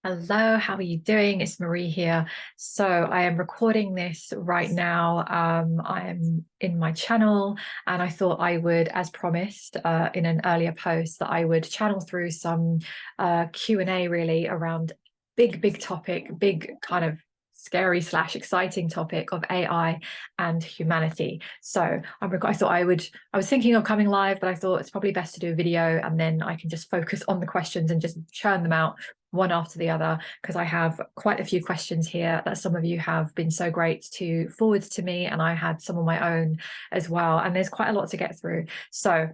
Hello, how are you doing? It's Marie here. So I am recording this right now. I am in my channel, and I thought I would, as promised in an earlier post, that I would channel through some Q&A really around big topic, big kind of scary slash exciting topic of AI and humanity. So I thought I was thinking of coming live, but I thought it's probably best to do a video, and then I can just focus on the questions and just churn them out one after the other, because I have quite a few questions here that some of you have been so great to forward to me, and I had some of my own as well, and there's quite a lot to get through. So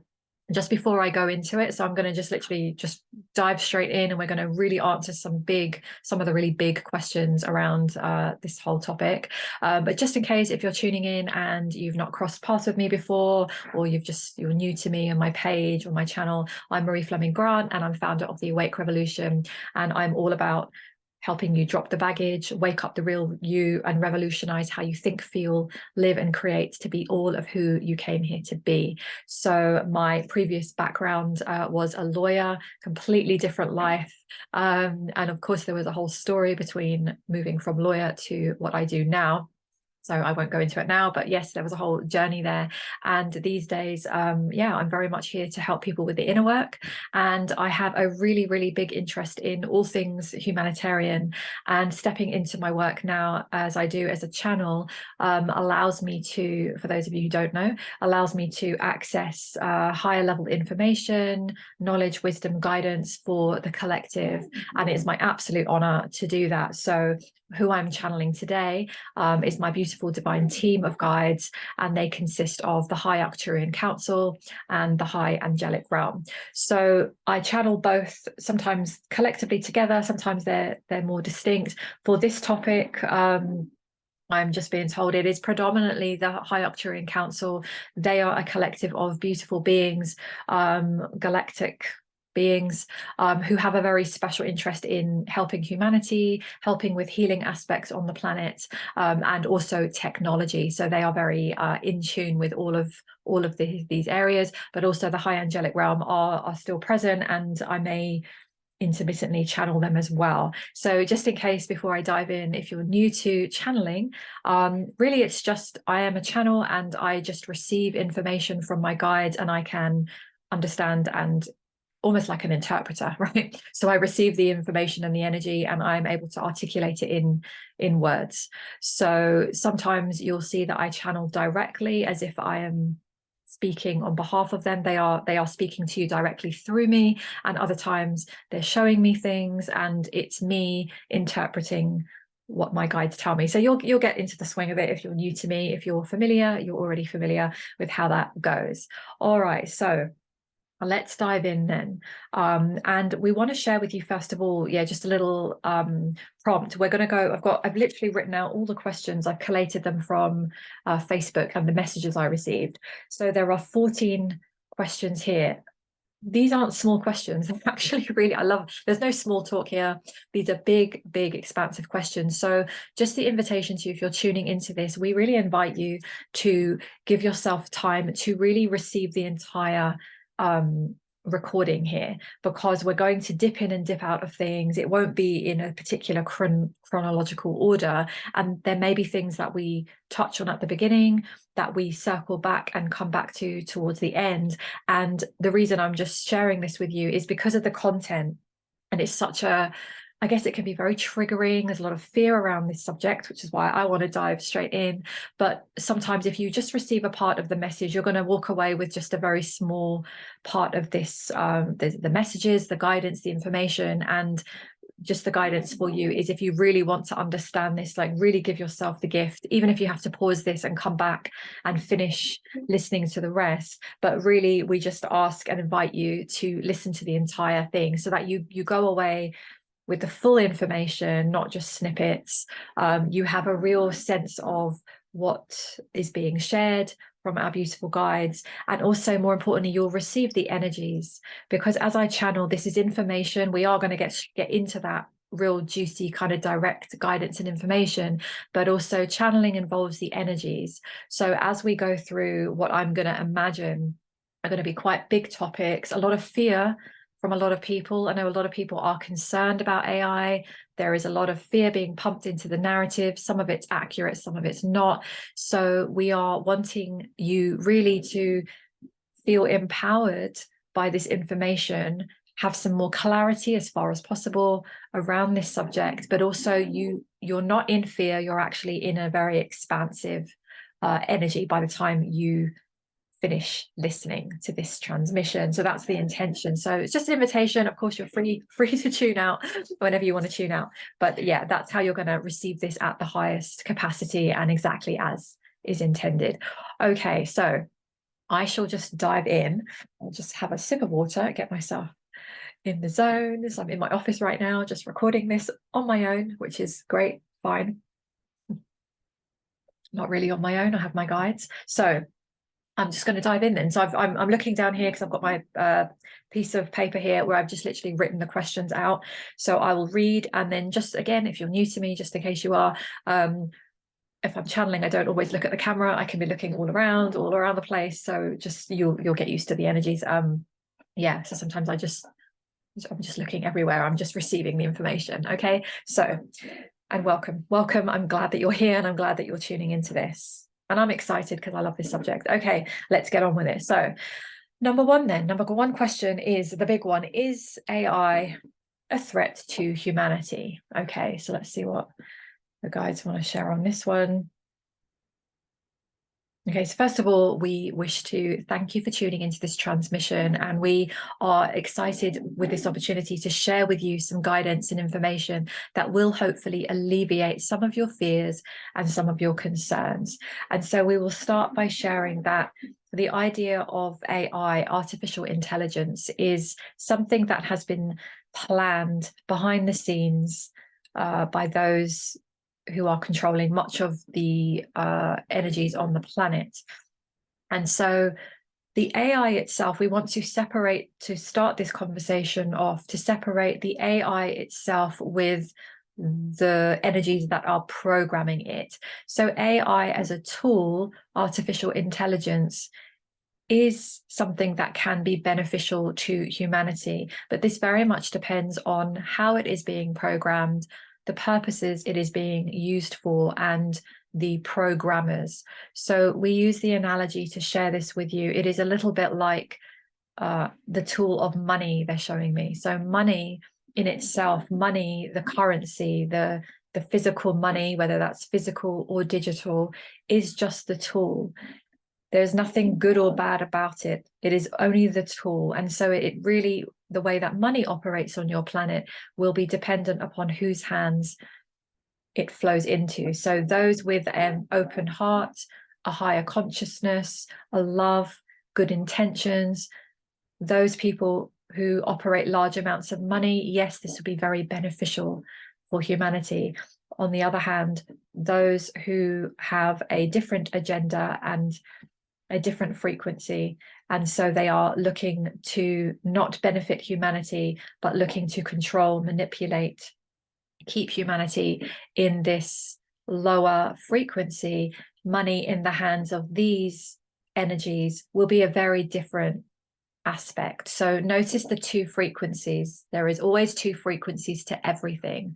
just before I go into it, so I'm going to just literally just dive straight in, and we're going to really answer some of the really big questions around this whole topic. But just in case, if you're tuning in and you've not crossed paths with me before, or you're new to me and my page or my channel, I'm Marie Fleming Grant, and I'm founder of the Awake Revolution, and I'm all about helping you drop the baggage, wake up the real you, and revolutionize how you think, feel, live, and create to be all of who you came here to be. So my previous background was a lawyer, completely different life. And of course, there was a whole story between moving from lawyer to what I do now. So I won't go into it now, but yes, there was a whole journey there. And these days, yeah, I'm very much here to help people with the inner work. And I have a really big interest in all things humanitarian, and stepping into my work now as I do as a channel allows me to, for those of you who don't know, allows me to access higher level information, knowledge, wisdom, guidance for the collective. And it's my absolute honor to do that. So who I'm channeling today is my beautiful divine team of guides, and they consist of the High Arcturian Council and the High Angelic Realm. So I channel both, sometimes collectively together, sometimes they're more distinct. For this topic, I'm just being told it is predominantly the High Arcturian Council. They are a collective of beautiful beings, galactic beings who have a very special interest in helping humanity, helping with healing aspects on the planet, and also technology. So they are very in tune with all of these areas, but also the high angelic realm are still present, and I may intermittently channel them as well. So just in case, before I dive in, if you're new to channeling, really it's just I am a channel, and I just receive information from my guides, and I can understand, and almost like an interpreter, right? So I receive the information and the energy, and I'm able to articulate it in words. So sometimes you'll see that I channel directly as if I am speaking on behalf of them. They are speaking to you directly through me, and other times they're showing me things, and it's me interpreting what my guides tell me. So you'll get into the swing of it if you're new to me. If you're familiar, you're already familiar with how that goes. All right, so let's dive in then. And we want to share with you, first of all, yeah, just a little prompt. We're going to go, I've literally written out all the questions. I've collated them from Facebook and the messages I received. So there are 14 questions here. These aren't small questions. They're actually really, there's no small talk here. These are big, expansive questions. So just the invitation to you, if you're tuning into this, we really invite you to give yourself time to really receive the entire recording here, because we're going to dip in and dip out of things. It won't be in a particular chronological order, and there may be things that we touch on at the beginning that we circle back and come back to towards the end. And the reason I'm just sharing this with you is because of the content, and it's such a, I guess it can be very triggering. There's a lot of fear around this subject, which is why I want to dive straight in. But sometimes if you just receive a part of the message, you're going to walk away with just a very small part of this, the messages, the guidance, the information. And just the guidance for you is, if you really want to understand this, like really give yourself the gift, even if you have to pause this and come back and finish listening to the rest. But really, we just ask and invite you to listen to the entire thing, so that you go away with the full information, not just snippets. You have a real sense of what is being shared from our beautiful guides. And also, more importantly, you'll receive the energies, because as I channel, this is information. We are going to get into that real juicy kind of direct guidance and information, but also channeling involves the energies. So as we go through what I'm going to imagine are going to be quite big topics, a lot of fear from a lot of people. I know a lot of people are concerned about AI. There is a lot of fear being pumped into the narrative. Some of it's accurate, some of it's not. So we are wanting you really to feel empowered by this information, have some more clarity as far as possible around this subject, but also you're not in fear, you're actually in a very expansive energy by the time you finish listening to this transmission. So that's the intention. So it's just an invitation. Of course, you're free to tune out whenever you want to tune out. But yeah, that's how you're going to receive this at the highest capacity and exactly as is intended. Okay, so I shall just dive in. I'll just have a sip of water, get myself in the zone. So I'm in my office right now, just recording this on my own, which is great, fine. Not really on my own, I have my guides. So I'm just going to dive in then. So I'm looking down here because I've got my piece of paper here where I've just literally written the questions out. So I will read, and then just again, if you're new to me, just in case you are, if I'm channeling, I don't always look at the camera. I can be looking all around the place. So just you'll get used to the energies. Yeah. So sometimes I'm just looking everywhere. I'm just receiving the information. Okay. So, and welcome. I'm glad that you're here, and I'm glad that you're tuning into this. And I'm excited because I love this subject. Okay, let's get on with it. So number one question is the big one. Is AI a threat to humanity? Okay, so let's see what the guides want to share on this one. Okay, so first of all, we wish to thank you for tuning into this transmission, and we are excited with this opportunity to share with you some guidance and information that will hopefully alleviate some of your fears and some of your concerns. And so we will start by sharing that the idea of AI, artificial intelligence, is something that has been planned behind the scenes by those who are controlling much of the energies on the planet. And so the AI itself, we want to separate, to start this conversation off, to separate the AI itself with the energies that are programming it. So AI as a tool, artificial intelligence, is something that can be beneficial to humanity, but this very much depends on how it is being programmed, the purposes it is being used for, and the programmers. So we use the analogy to share this with you. It is a little bit like the tool of money they're showing me. So money in itself, money, the currency, the physical money, whether that's physical or digital, is just the tool. There's nothing good or bad about it. It is only the tool. And so it really, the way that money operates on your planet will be dependent upon whose hands it flows into. So those with an open heart, a higher consciousness, a love, good intentions, those people who operate large amounts of money, yes, this will be very beneficial for humanity. On the other hand, those who have a different agenda and a different frequency, and so they are looking to not benefit humanity, but looking to control, manipulate, keep humanity in this lower frequency, money in the hands of these energies will be a very different aspect. So notice the two frequencies. There is always two frequencies to everything.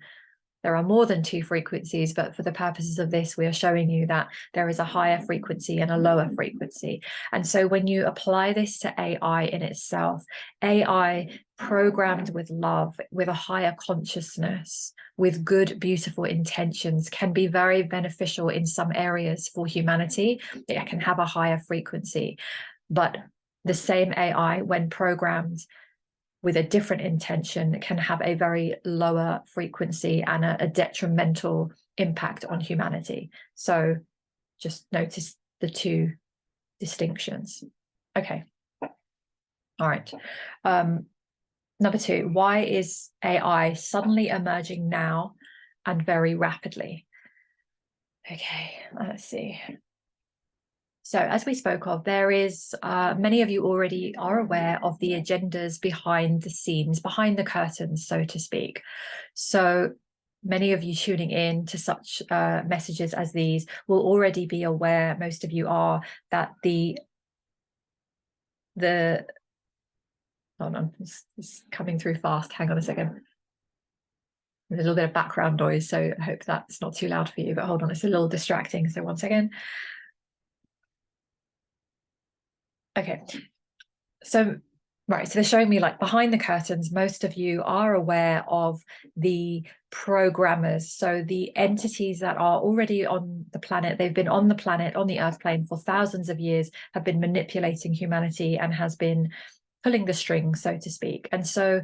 There are more than two frequencies, but for the purposes of this, we are showing you that there is a higher frequency and a lower frequency. And so when you apply this to AI in itself, AI programmed with love, with a higher consciousness, with good, beautiful intentions, can be very beneficial in some areas for humanity. It can have a higher frequency. But the same AI, when programmed with a different intention, can have a very lower frequency and a detrimental impact on humanity. So just notice the two distinctions. Okay. All right. Number two, why is AI suddenly emerging now and very rapidly? Okay, let's see. So as we spoke of, there is, many of you already are aware of the agendas behind the scenes, behind the curtains, so to speak. So many of you tuning in to such messages as these will already be aware, most of you are, that the Hold on, it's coming through fast. Hang on a second. There's a little bit of background noise, so I hope that's not too loud for you, but hold on, it's a little distracting. So 1 second. Okay. So, right, so they're showing me like behind the curtains, most of you are aware of the programmers. So the entities that are already on the planet, they've been on the planet, on the earth plane for thousands of years, have been manipulating humanity and has been pulling the string, so to speak. And so,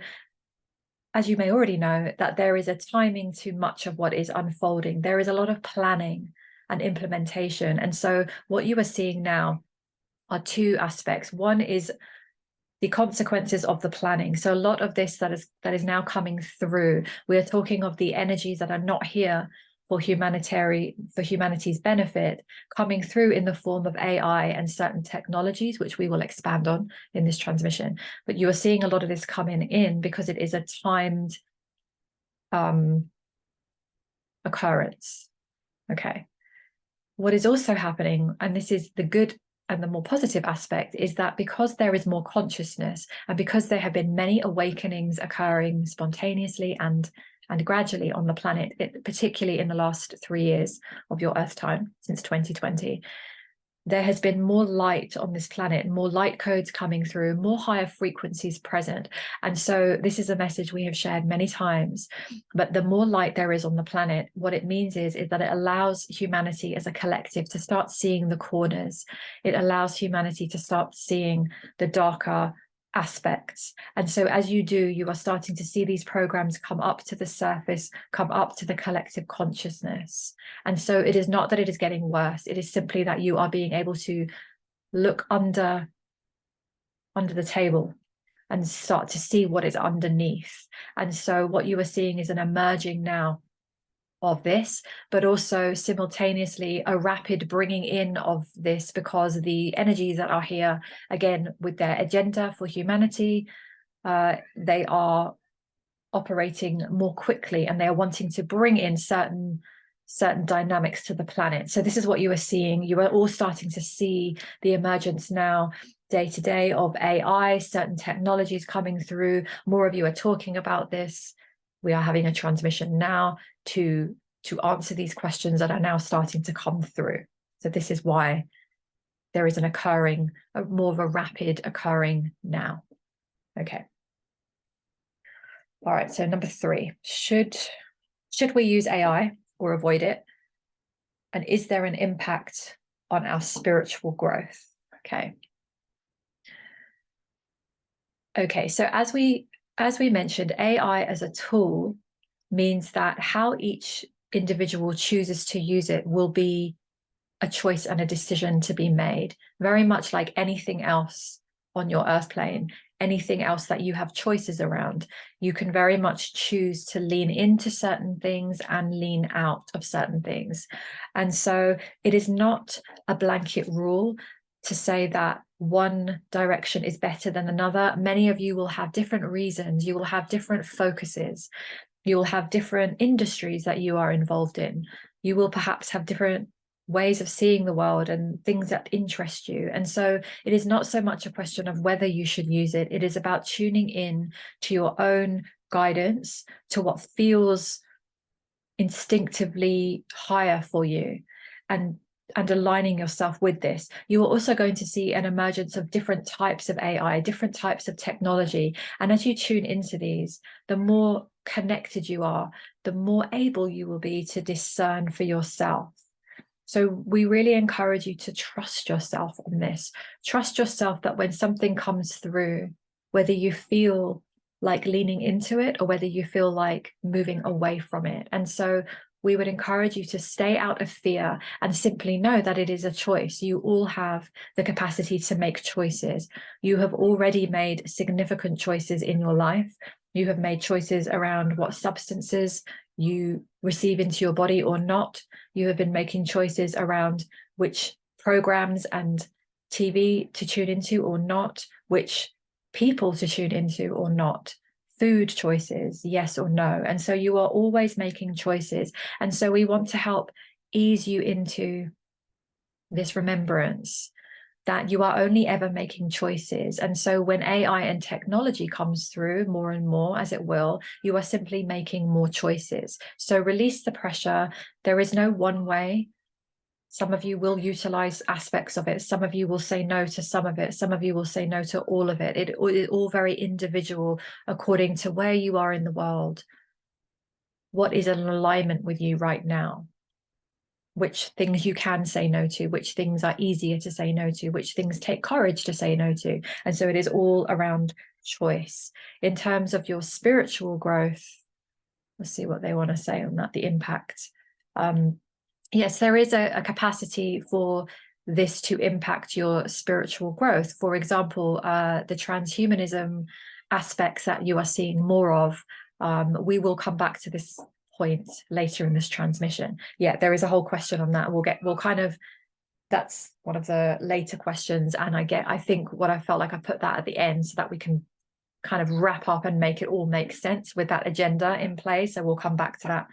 as you may already know, that there is a timing to much of what is unfolding. There is a lot of planning and implementation. And so what you are seeing now are two aspects. One is the consequences of the planning. So a lot of this that is now coming through, we are talking of the energies that are not here for humanity's benefit, coming through in the form of AI and certain technologies, which we will expand on in this transmission. But you are seeing a lot of this coming in because it is a timed occurrence. Okay. What is also happening, and this is the good and the more positive aspect, is that because there is more consciousness and because there have been many awakenings occurring spontaneously and gradually on the planet, particularly in the last 3 years of your Earth time, since 2020, there has been more light on this planet, more light codes coming through, more higher frequencies present. And so this is a message we have shared many times, but the more light there is on the planet, what it means is that it allows humanity as a collective to start seeing the corners. It allows humanity to start seeing the darker aspects. And so as you do, you are starting to see these programs come up to the surface, come up to the collective consciousness. And so it is not that it is getting worse, it is simply that you are being able to look under the table and start to see what is underneath. And so what you are seeing is an emerging now of this, but also simultaneously a rapid bringing in of this, because the energies that are here, again, with their agenda for humanity, they are operating more quickly and they are wanting to bring in certain dynamics to the planet. So this is what you are seeing. You are all starting to see the emergence now day to day of AI, certain technologies coming through. More of you are talking about this. We are having a transmission now to answer these questions that are now starting to come through. So this is why there is more of a rapid occurring now. Okay. All right, so number 3, should we use AI or avoid it? And is there an impact on our spiritual growth? Okay. Okay, so as we mentioned, AI as a tool means that how each individual chooses to use it will be a choice and a decision to be made, very much like anything else on your earth plane, anything else that you have choices around. You can very much choose to lean into certain things and lean out of certain things. And so it is not a blanket rule to say that one direction is better than another. Many of you will have different reasons. You will have different focuses. You will have different industries that you are involved in. You will perhaps have different ways of seeing the world and things that interest you. And so it is not so much a question of whether you should use it. It is about tuning in to your own guidance, to what feels instinctively higher for you, and aligning yourself with this. You are also going to see an emergence of different types of AI, different types of technology. And as you tune into these, the more connected you are, the more able you will be to discern for yourself. So we really encourage you to trust yourself on this. Trust yourself that when something comes through, whether you feel like leaning into it or whether you feel like moving away from it. And so we would encourage you to stay out of fear and simply know that it is a choice. You all have the capacity to make choices. You have already made significant choices in your life. You have made choices around what substances you receive into your body or not. You have been making choices around which programs and TV to tune into or not, which people to tune into or not, food choices, yes or no. And so you are always making choices. And so we want to help ease you into this remembrance that you are only ever making choices. And so when AI and technology comes through more and more, as it will, you are simply making more choices. So release the pressure. There is no one way. Some of you will utilize aspects of it. Some of you will say no to some of it. Some of you will say no to all of it. It is all very individual according to where you are in the world. What is in alignment with you right now? Which things you can say no to, which things are easier to say no to, which things take courage to say no to. And so it is all around choice. In terms of your spiritual growth, let's see what they want to say on that, the impact. Yes, there is a capacity for this to impact your spiritual growth. For example, the transhumanism aspects that you are seeing more of. We will come back to this point later in this transmission. Yeah, there is a whole question on that. That's one of the later questions. And I think what I felt like I put that at the end so that we can kind of wrap up and make it all make sense with that agenda in place. So we'll come back to that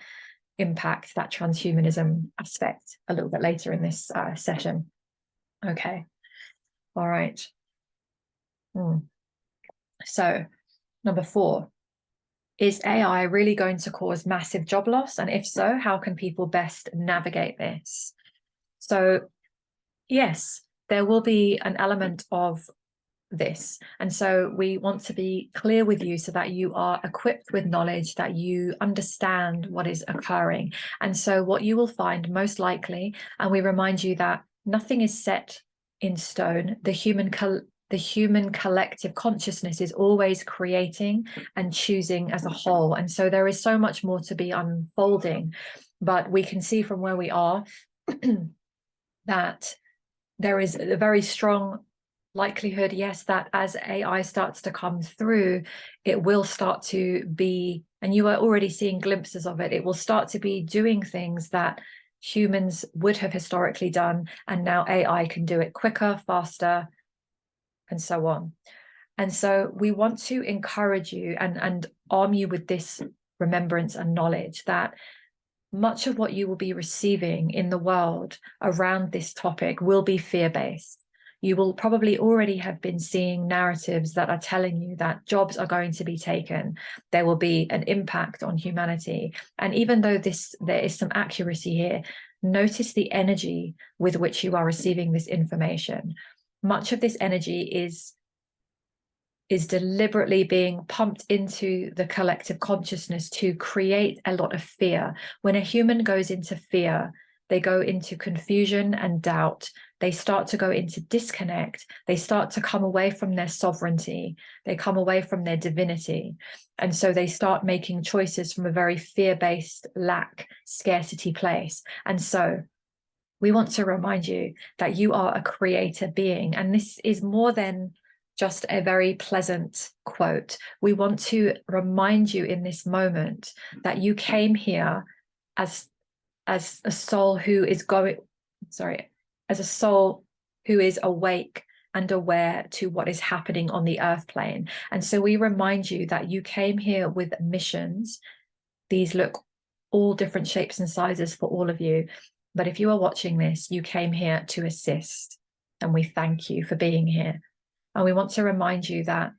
impact, that transhumanism aspect a little bit later in this session. Okay. All right. So number 4. Is AI really going to cause massive job loss? And if so, how can people best navigate this? So, yes, there will be an element of this. And so we want to be clear with you so that you are equipped with knowledge, that you understand what is occurring. And so what you will find most likely, and we remind you that nothing is set in stone, the human collective consciousness is always creating and choosing as a whole. And so there is so much more to be unfolding, but we can see from where we are that there is a very strong likelihood, yes, that as AI starts to come through, it will start to be, and you are already seeing glimpses of it, it will start to be doing things that humans would have historically done, and now AI can do it quicker, faster, and so on. And so we want to encourage you and arm you with this remembrance and knowledge that much of what you will be receiving in the world around this topic will be fear-based. You will probably already have been seeing narratives that are telling you that jobs are going to be taken. There will be an impact on humanity. And even though there is some accuracy here, notice the energy with which you are receiving this information. Much of this energy is deliberately being pumped into the collective consciousness to create a lot of fear. When a human goes into fear, they go into confusion and doubt. They start to go into disconnect. They start to come away from their sovereignty. They come away from their divinity. And so they start making choices from a very fear-based, lack, scarcity place. And so we want to remind you that you are a creator being. And this is more than just a very pleasant quote. We want to remind you in this moment that you came here as a soul who is as a soul who is awake and aware to what is happening on the earth plane. And so we remind you that you came here with missions. These look all different shapes and sizes for all of you. But if you are watching this, you came here to assist. And we thank you for being here. And we want to remind you that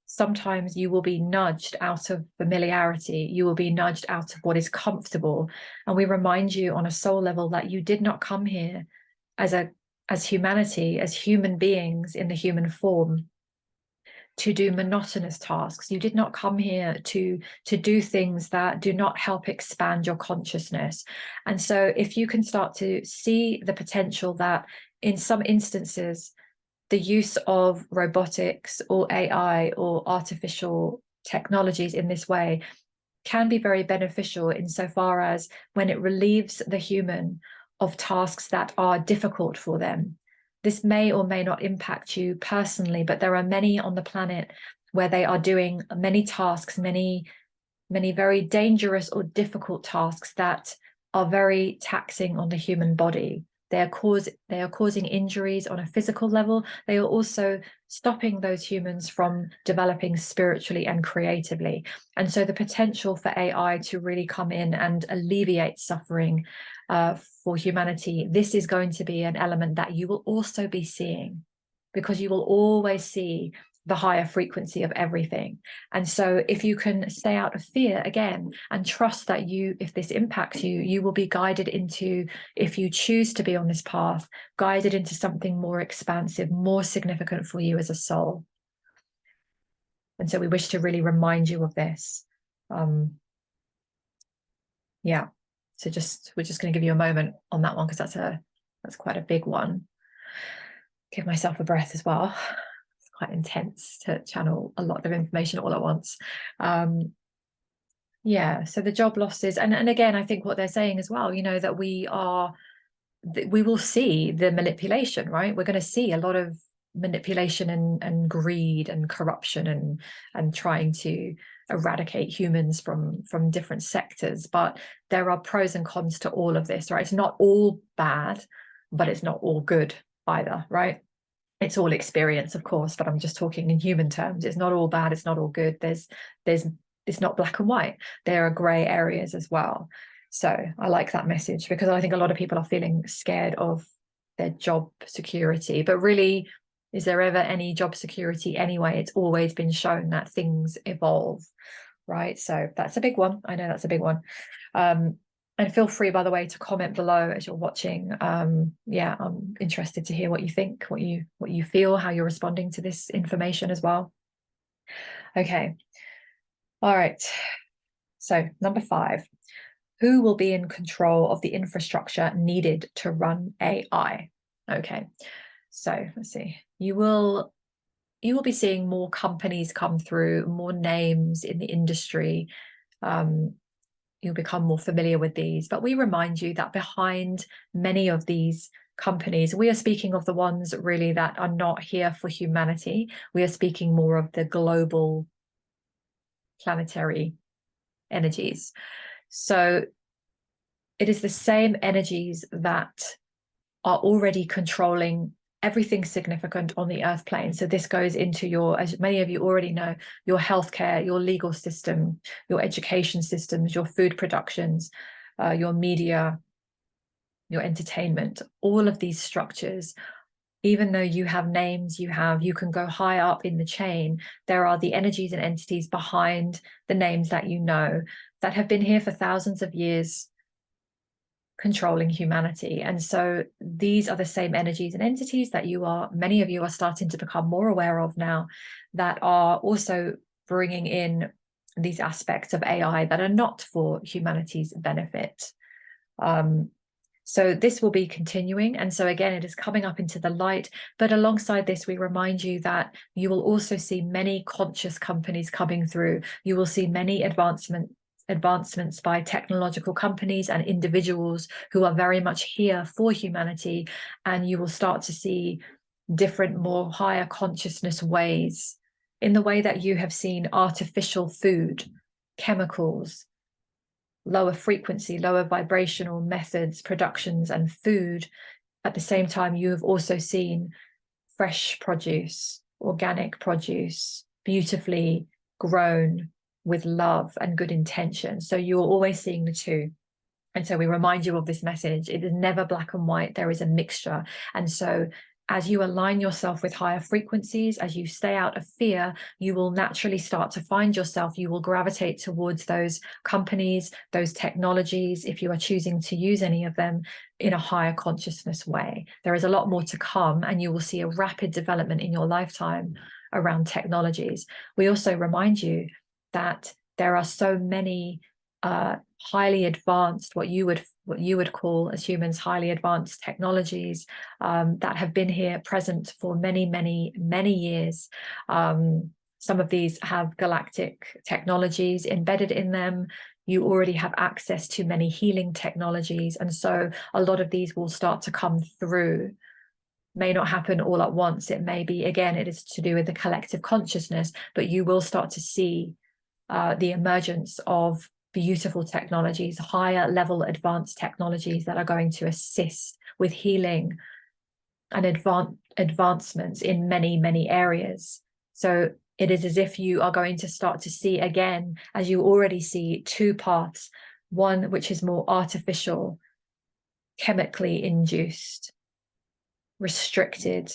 sometimes you will be nudged out of familiarity. You will be nudged out of what is comfortable. And we remind you on a soul level that you did not come here as humanity, as human beings in the human form, to do monotonous tasks. You did not come here to do things that do not help expand your consciousness. And so if you can start to see the potential that in some instances, the use of robotics or AI or artificial technologies in this way can be very beneficial insofar as when it relieves the human of tasks that are difficult for them. This may or may not impact you personally, but there are many on the planet where they are doing many tasks, many very dangerous or difficult tasks that are very taxing on the human body. They are causing injuries on a physical level. They are also stopping those humans from developing spiritually and creatively. And so the potential for AI to really come in and alleviate suffering for humanity, this is going to be an element that you will also be seeing. because you will always see the higher frequency of everything. And so if you can stay out of fear again and trust that if this impacts you, you will be guided into, if you choose to be on this path, guided into something more expansive, more significant for you as a soul. And so we wish to really remind you of this. Yeah. So we're just going to give you a moment on that one, because that's quite a big one. Give myself a breath as well. Quite intense to channel a lot of information all at once. Yeah, so the job losses, and again, I think what they're saying as well, that we will see the manipulation, right? We're going to see a lot of manipulation and greed and corruption and trying to eradicate humans from different sectors. But there are pros and cons to all of this, right? It's not all bad, but it's not all good either, right? It's all experience, of course, but I'm just talking in human terms. It's not all bad, it's not all good. It's not black and white. There are gray areas as well. So I like that message, because I think a lot of people are feeling scared of their job security. But really, is there ever any job security anyway? It's always been shown that things evolve, right? So that's a big one. I know that's a big one. And feel free, by the way, to comment below as you're watching. Yeah, I'm interested to hear what you think, what you feel, how you're responding to this information as well. Okay. All right. So number 5, who will be in control of the infrastructure needed to run AI? Okay. So let's see. You will be seeing more companies come through, more names in the industry. You'll become more familiar with these. But we remind you that behind many of these companies, we are speaking of the ones really that are not here for humanity. We are speaking more of the global planetary energies. So it is the same energies that are already controlling everything significant on the earth plane. So this goes into your, as many of you already know, your healthcare, your legal system, your education systems, your food productions, your media, your entertainment, all of these structures. Even though you have names, you can go high up in the chain, there are the energies and entities behind the names that you know that have been here for thousands of years, controlling humanity. And so these are the same energies and entities that many of you are starting to become more aware of now, that are also bringing in these aspects of AI that are not for humanity's benefit. So this will be continuing. And so again, it is coming up into the light. But alongside this, we remind you that you will also see many conscious companies coming through. You will see many advancements by technological companies and individuals who are very much here for humanity. And you will start to see different, more higher consciousness ways, in the way that you have seen artificial food, chemicals, lower frequency, lower vibrational methods, productions, and food. At the same time, you have also seen fresh produce, organic produce, beautifully grown with love and good intention. So you're always seeing the two. And so we remind you of this message. It is never black and white. There is a mixture. And so as you align yourself with higher frequencies, as you stay out of fear, you will naturally start to find yourself. You will gravitate towards those companies, those technologies, if you are choosing to use any of them, in a higher consciousness way. There is a lot more to come, and you will see a rapid development in your lifetime around technologies. We also remind you that there are so many highly advanced, what you would call as humans highly advanced technologies that have been here present for many years. Some of these have galactic technologies embedded in them. You already have access to many healing technologies, and so a lot of these will start to come through. May not happen all at once. It may be, again, it is to do with the collective consciousness, but you will start to see the emergence of beautiful technologies, higher level advanced technologies that are going to assist with healing and advancements in many areas. So it is as if you are going to start to see, again, as you already see, two paths, one which is more artificial, chemically induced, restricted,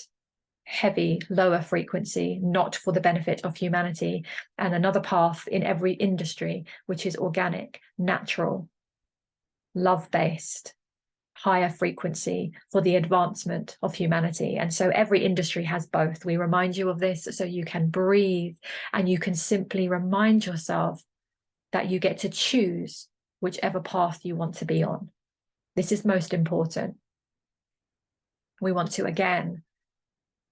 heavy, lower frequency, not for the benefit of humanity, and another path in every industry, which is organic, natural, love-based, higher frequency for the advancement of humanity. And so every industry has both. We remind you of this so you can breathe, and you can simply remind yourself that you get to choose whichever path you want to be on. This is most important. We want to, again,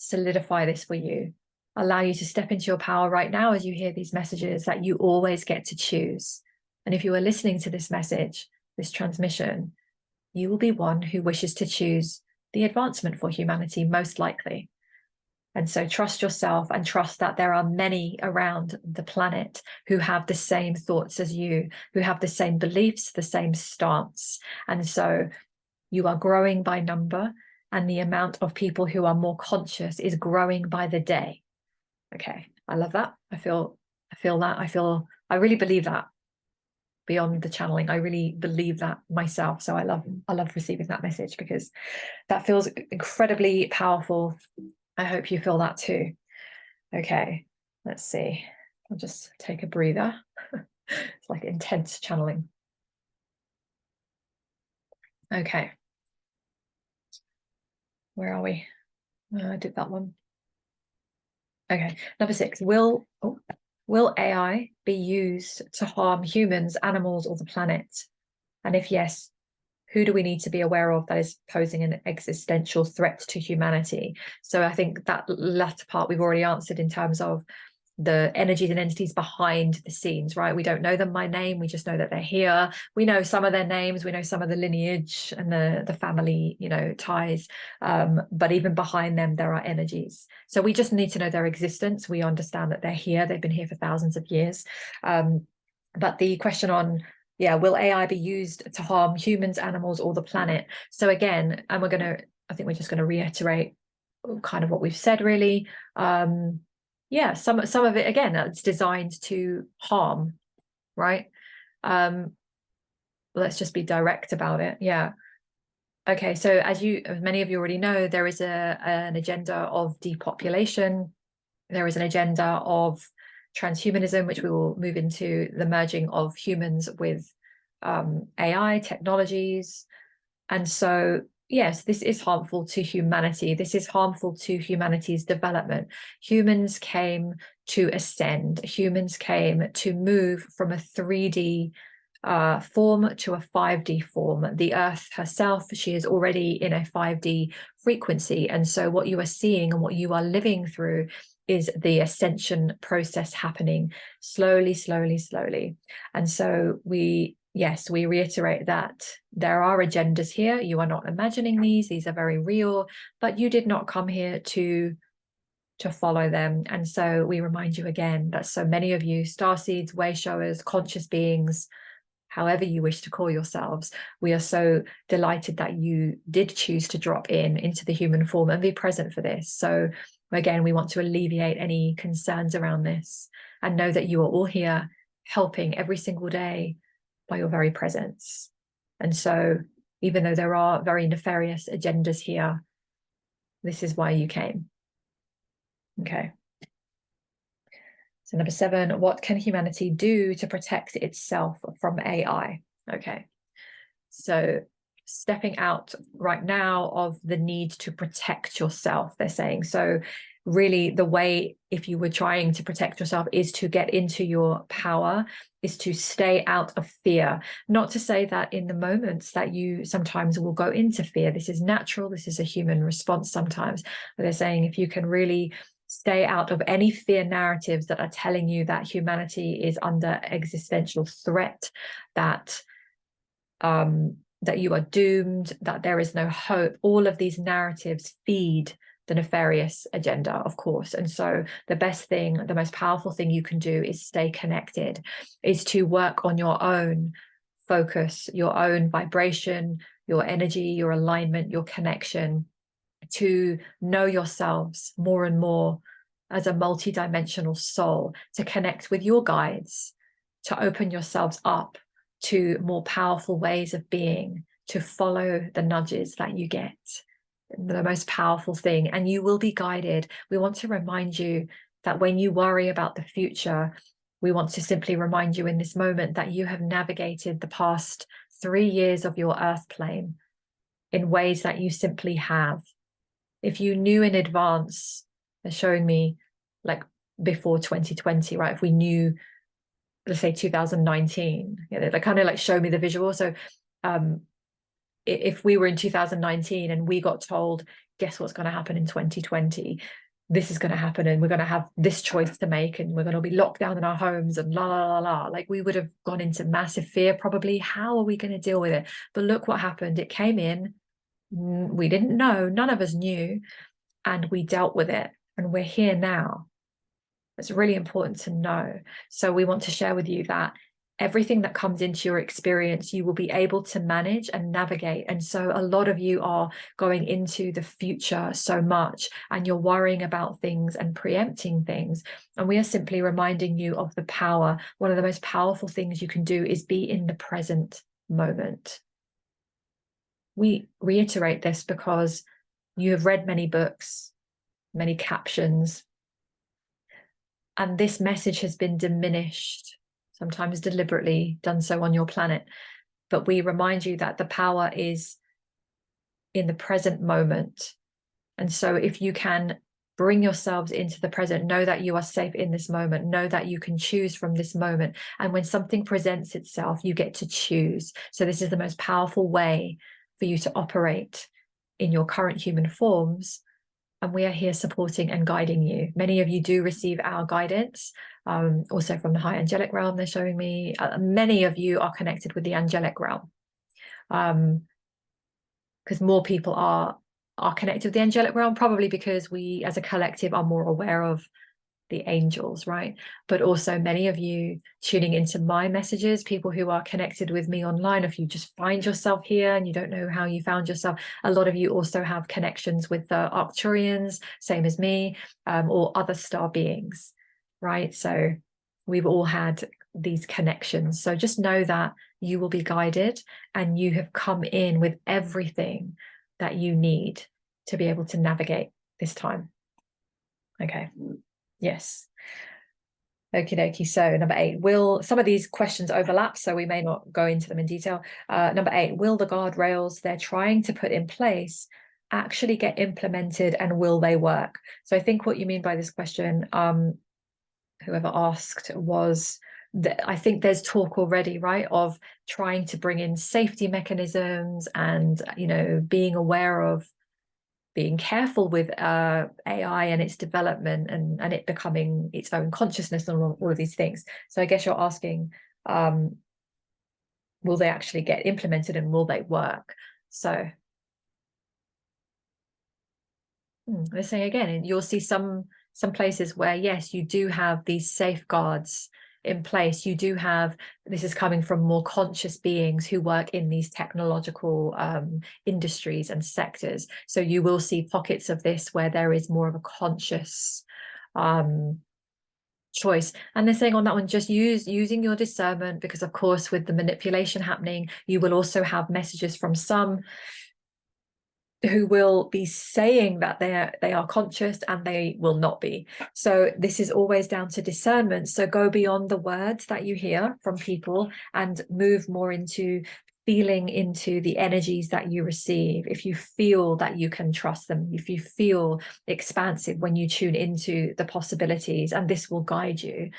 solidify this for you, allow you to step into your power right now as you hear these messages, that you always get to choose. And if you are listening to this message, this transmission, you will be one who wishes to choose the advancement for humanity, most likely. And so trust yourself, and trust that there are many around the planet who have the same thoughts as you, who have the same beliefs, the same stance. And so you are growing by number, and the amount of people who are more conscious is growing by the day. Okay, I love that. I feel that. I really believe that. Beyond the channeling, I really believe that myself. So I love receiving that message, because that feels incredibly powerful. I hope you feel that too. Okay, let's see. I'll just take a breather. It's like intense channeling. Okay. Where are we? I did that one. Okay, number 6. Will AI be used to harm humans, animals, or the planet? And if yes, who do we need to be aware of that is posing an existential threat to humanity? So I think that latter part we've already answered in terms of the energies and entities behind the scenes, right? We don't know them by name. We just know that they're here. We know some of their names. We know some of the lineage and the family, ties. But even behind them, there are energies. So we just need to know their existence. We understand that they're here. They've been here for thousands of years. But the question on, will AI be used to harm humans, animals, or the planet? So again, and I think we're just going to reiterate kind of what we've said, really. Some of it, again, it's designed to harm, right? Let's just be direct about it. Okay, so as many of you already know, there is an agenda of depopulation. There is an agenda of transhumanism, which we will move into, the merging of humans with AI technologies. And so yes, this is harmful to humanity. This is harmful to humanity's development. Humans came to ascend. Humans came to move from a 3D form to a 5D form. The Earth herself, she is already in a 5D frequency. And so what you are seeing and what you are living through is the ascension process happening slowly, slowly, slowly. And so we reiterate that there are agendas here. You are not imagining these are very real, but you did not come here to follow them. And so we remind you again that so many of you, starseeds, way showers, conscious beings, however you wish to call yourselves, we are so delighted that you did choose to drop into the human form and be present for this. So again, we want to alleviate any concerns around this, and know that you are all here helping every single day by your very presence. And so even though there are very nefarious agendas here, this is why you came. Okay. So number 7, what can humanity do to protect itself from AI? Okay. So stepping out right now of the need to protect yourself, they're saying. So really the way, if you were trying to protect yourself, is to get into your power, is to stay out of fear. Not to say that in the moments that you sometimes will go into fear, this is natural, this is a human response sometimes, but they're saying if you can really stay out of any fear narratives that are telling you that humanity is under existential threat, that you are doomed, that there is no hope. All of these narratives feed the nefarious agenda, of course. And so the best thing, the most powerful thing you can do is stay connected, is to work on your own focus, your own vibration, your energy, your alignment, your connection, to know yourselves more and more as a multidimensional soul, to connect with your guides, to open yourselves up to more powerful ways of being, to follow the nudges that you get. the most powerful thing, and you will be guided. We want to remind you that when you worry about the future, we want to simply remind you in this moment that you have navigated the past 3 years of your earth plane in ways that you simply have. If you knew in advance, they're showing me like before 2020, right? If we knew, let's say 2019, they kind of like show me the visual. So if we were in 2019 and we got told, guess what's going to happen in 2020? This is going to happen, and we're going to have this choice to make, and we're going to be locked down in our homes, and la la la la. Like, we would have gone into massive fear, probably. How are we going to deal with it? But look what happened. It came in. We didn't know. None of us knew. And we dealt with it. And we're here now. It's really important to know. So we want to share with you that everything that comes into your experience, you will be able to manage and navigate. And so a lot of you are going into the future so much, and you're worrying about things and preempting things. And we are simply reminding you of the power. One of the most powerful things you can do is be in the present moment. We reiterate this because you have read many books, many captions, and this message has been diminished, sometimes deliberately done so on your planet. But we remind you that the power is in the present moment. And so if you can bring yourselves into the present, know that you are safe in this moment, know that you can choose from this moment. And when something presents itself, you get to choose. So this is the most powerful way for you to operate in your current human forms. And we are here supporting and guiding you. Many of you do receive our guidance, also from the high angelic realm, they're showing me. Many of you are connected with the angelic realm, because more people are connected with the angelic realm, probably because we as a collective are more aware of the angels, right? But also many of you tuning into my messages, people who are connected with me online. If you just find yourself here and you don't know how you found yourself, a lot of you also have connections with the Arcturians, same as me, or other star beings, right? So we've all had these connections. So just know that you will be guided, and you have come in with everything that you need to be able to navigate this time. Okay. Yes. Okie dokie. So number 8, will some of these questions overlap, so we may not go into them in detail. Number 8, will the guardrails they're trying to put in place actually get implemented, and will they work? So I think what you mean by this question, whoever asked, was that I think there's talk already, right, of trying to bring in safety mechanisms and, being aware of, being careful with AI and its development, and it becoming its own consciousness, and all of these things. So I guess you're asking, will they actually get implemented, and will they work? So they're saying again, and you'll see some places where, yes, you do have these safeguards in place. You do have, this is coming from more conscious beings who work in these technological industries and sectors. So you will see pockets of this where there is more of a conscious choice. And they're saying on that one, just using your discernment, because of course with the manipulation happening, you will also have messages from some who will be saying that they are conscious, and they will not be. So this is always down to discernment. So go beyond the words that you hear from people and move more into feeling into the energies that you receive. If you feel that you can trust them, if you feel expansive when you tune into the possibilities, and this will guide you.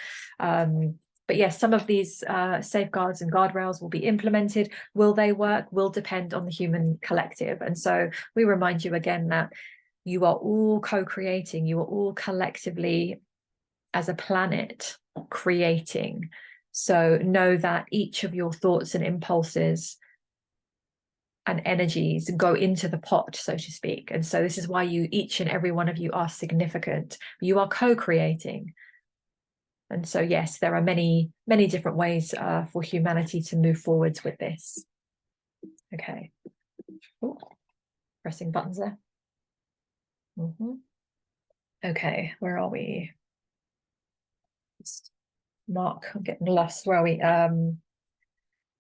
But yes, some of these safeguards and guardrails will be implemented. Will they work? Will depend on the human collective. And so we remind you again that you are all co-creating. You are all collectively, as a planet, creating. So know that each of your thoughts and impulses and energies go into the pot, so to speak. And so this is why each and every one of you are significant. You are co-creating. And so, yes, there are many, many different ways for humanity to move forwards with this. Okay. Ooh, pressing buttons there. Okay, where are we? Mark, I'm getting lost. Where are we?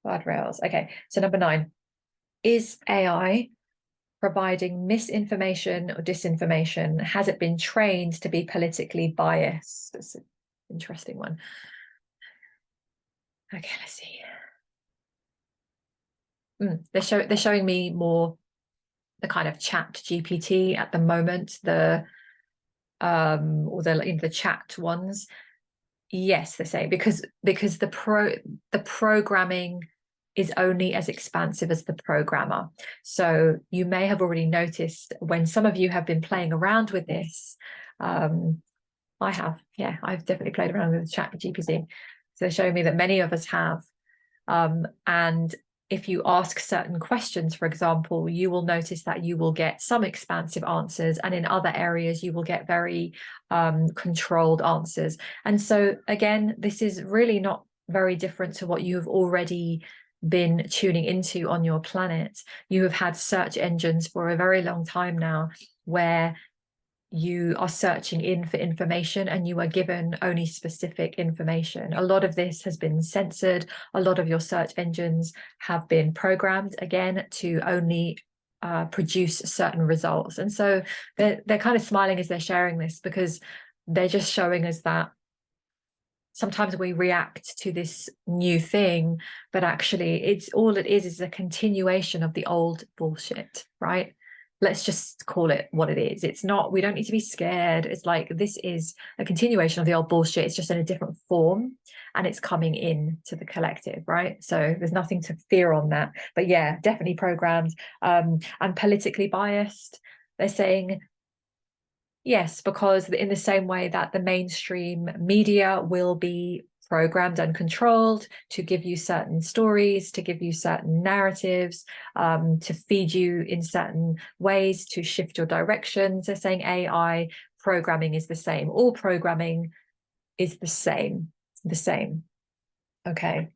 Guardrails. Okay, so number 9. Is AI providing misinformation or disinformation? Has it been trained to be politically biased? That's an interesting one. Okay, let's see. They're showing me more the kind of chat GPT at the moment, the or the chat ones. Yes, they're saying because the programming is only as expansive as the programmer. So you may have already noticed when some of you have been playing around with this. I have, yeah, I've definitely played around with chat GPT. So they're showing me that many of us have. And if you ask certain questions, for example, you will notice that you will get some expansive answers, and in other areas you will get very controlled answers. And so again, this is really not very different to what you've already been tuning into on your planet. You have had search engines for a very long time now where you are searching in for information and you are given only specific information. A lot of this has been censored. A lot of your search engines have been programmed again to only produce certain results. And so they're kind of smiling as they're sharing this, because they're just showing us that sometimes we react to this new thing, but actually it is a continuation of the old bullshit, right? Let's just call it what it is. It's not, we don't need to be scared. It's like, this is a continuation of the old bullshit. It's just in a different form and it's coming in to the collective, right? So there's nothing to fear on that. But yeah, definitely programmed and politically biased. They're saying, yes, because in the same way that the mainstream media will be programmed and controlled to give you certain stories, to give you certain narratives, to feed you in certain ways, to shift your directions. They're saying AI programming is the same. All programming is the same. Okay.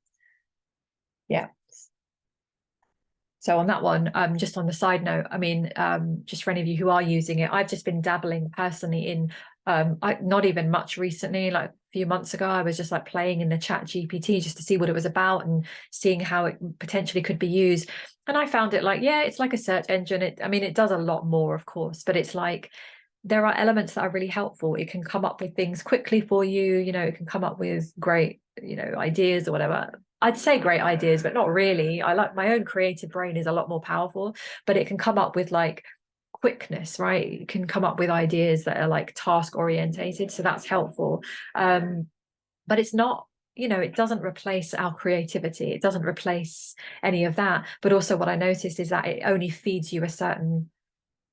Yeah. So on that one, just on the side note, I mean, just for any of you who are using it, I've just been dabbling personally in, not even much recently, like a few months ago, I was just like playing in the chat GPT just to see what it was about and seeing how it potentially could be used. And I found it like, yeah, it's like a search engine. I mean, it does a lot more, of course, but it's like, there are elements that are really helpful. It can come up with things quickly for you. It can come up with great, ideas or whatever. I'd say great ideas, but not really. I like my own creative brain is a lot more powerful, but it can come up with like quickness, right? It can come up with ideas that are like task orientated. So that's helpful. But it's not, it doesn't replace our creativity. It doesn't replace any of that. But also what I noticed is that it only feeds you a certain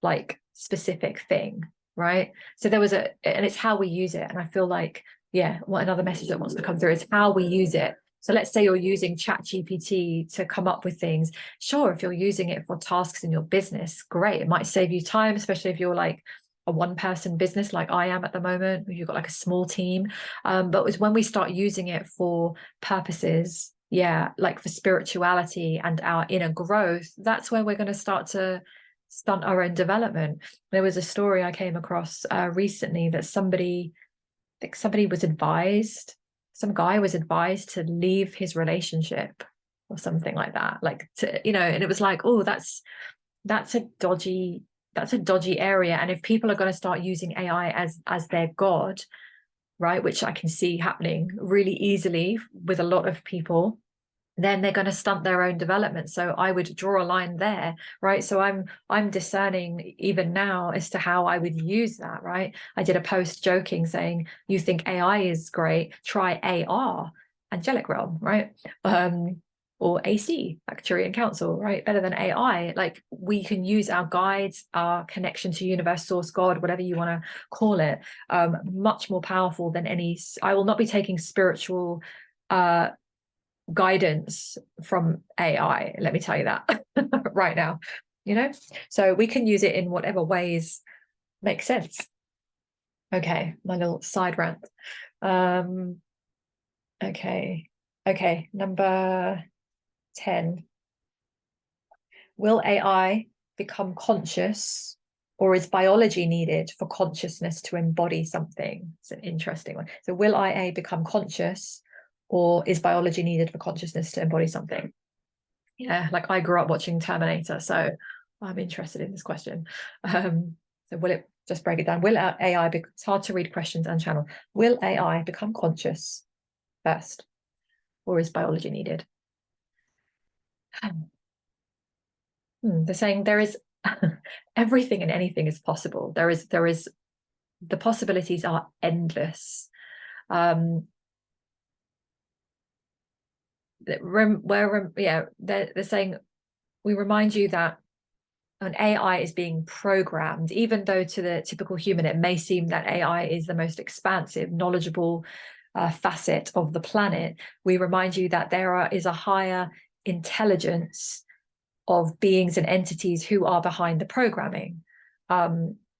like specific thing, right? So and it's how we use it. And I feel like, yeah, what another message that wants to come through is how we use it. So let's say you're using chat GPT to come up with things. Sure, if you're using it for tasks in your business, great. It might save you time, especially if you're like a one-person business like I am at the moment, you've got like a small team. But it's when we start using it for purposes, yeah, like for spirituality and our inner growth, that's where we're going to start to stunt our own development. There was a story I came across recently that somebody was advised, some guy was advised to leave his relationship or something like that, like and it was like, oh, that's a dodgy area. And if people are going to start using AI as their god, right, which I can see happening really easily with a lot of people, then they're going to stunt their own development. So I would draw a line there, right? So I'm discerning even now as to how I would use that, right? I did a post joking saying, you think AI is great, try AR, angelic realm, right? Or AC, Actuarian Council, right? Better than AI. Like, we can use our guides, our connection to universe, source, God, whatever you want to call it, much more powerful than I will not be taking spiritual guidance from AI, let me tell you that right now, so we can use it in whatever ways make sense. Okay, my little side rant. Okay, number 10. Will AI become conscious, or is biology needed for consciousness to embody something? It's an interesting one. So will IA become conscious, or is biology needed for consciousness to embody something? Yeah, like I grew up watching Terminator, so I'm interested in this question. So will it, just break it down, will AI it's hard to read questions and channel, will AI become conscious first, or is biology needed? They're saying there is everything and anything is possible. There is the possibilities are endless. They're saying we remind you that an AI is being programmed, even though to the typical human it may seem that AI is the most expansive, knowledgeable facet of the planet. We remind you that there is a higher intelligence of beings and entities who are behind the programming.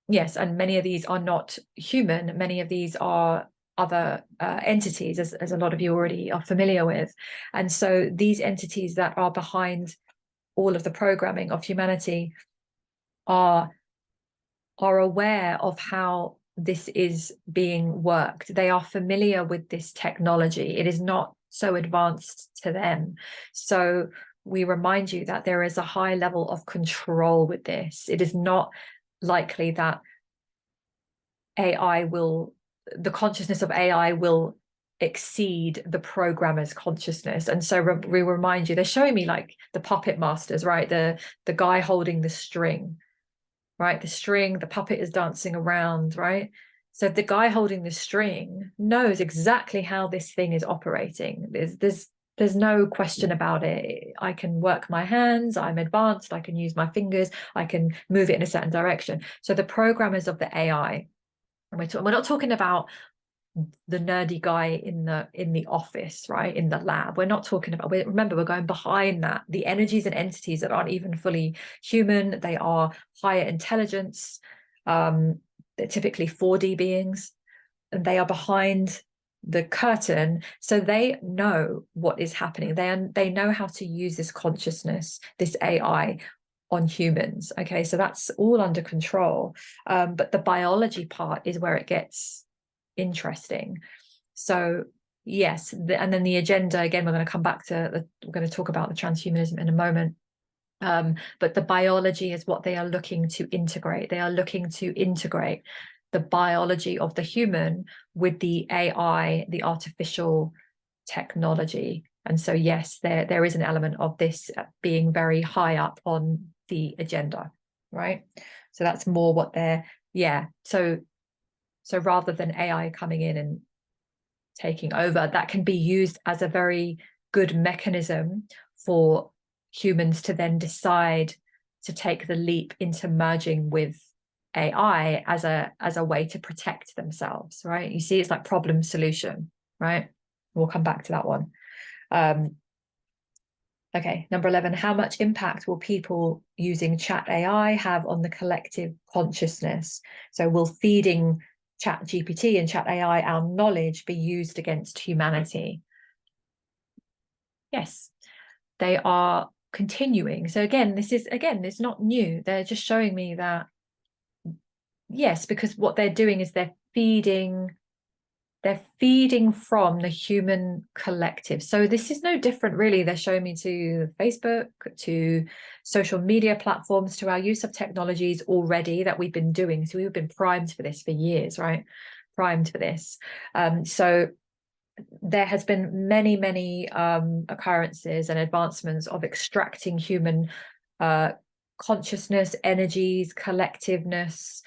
Yes, and many of these are not human. Many of these are other entities, as a lot of you already are familiar with. And so these entities that are behind all of the programming of humanity are aware of how this is being worked. They are familiar with this technology. It is not so advanced to them. So we remind you that there is a high level of control with this. It is not likely that the consciousness of AI will exceed the programmer's consciousness. And so we remind you, they're showing me like the puppet masters, right? The guy holding the string, right? The string, the puppet is dancing around, right? So the guy holding the string knows exactly how this thing is operating. There's no question about it. I can work my hands, I'm advanced, I can use my fingers, I can move it in a certain direction. So the programmers of the AI, and we're not talking about the nerdy guy in the office, right, in the lab. We're not talking about, remember, we're going behind that, the energies and entities that aren't even fully human. They are higher intelligence. They're typically 4D beings, and they are behind the curtain, so they know what is happening. They know how to use this consciousness, this AI, on humans. Okay, so that's all under control. But the biology part is where it gets interesting. So yes, and then the agenda, again, we're going to come back to we're going to talk about the transhumanism in a moment. But the biology is what they are looking to integrate. They are looking to integrate the biology of the human with the AI, the artificial technology. And so, yes, there is an element of this being very high up on the agenda, right? So that's more what they're, yeah. So rather than AI coming in and taking over, that can be used as a very good mechanism for humans to then decide to take the leap into merging with AI as a way to protect themselves, right? You see, it's like problem solution, right? We'll come back to that one. Okay, number 11, how much impact will people using chat AI have on the collective consciousness? So will feeding chat GPT and chat AI our knowledge be used against humanity? Yes, they are continuing. So again, it's not new. They're just showing me that, yes, because what they're doing is they're feeding from the human collective. So this is no different, really. They're showing me to Facebook, to social media platforms, to our use of technologies already that we've been doing. So we've been primed for this for years, right? Primed for this. So there has been many occurrences and advancements of extracting human consciousness, energies, collectiveness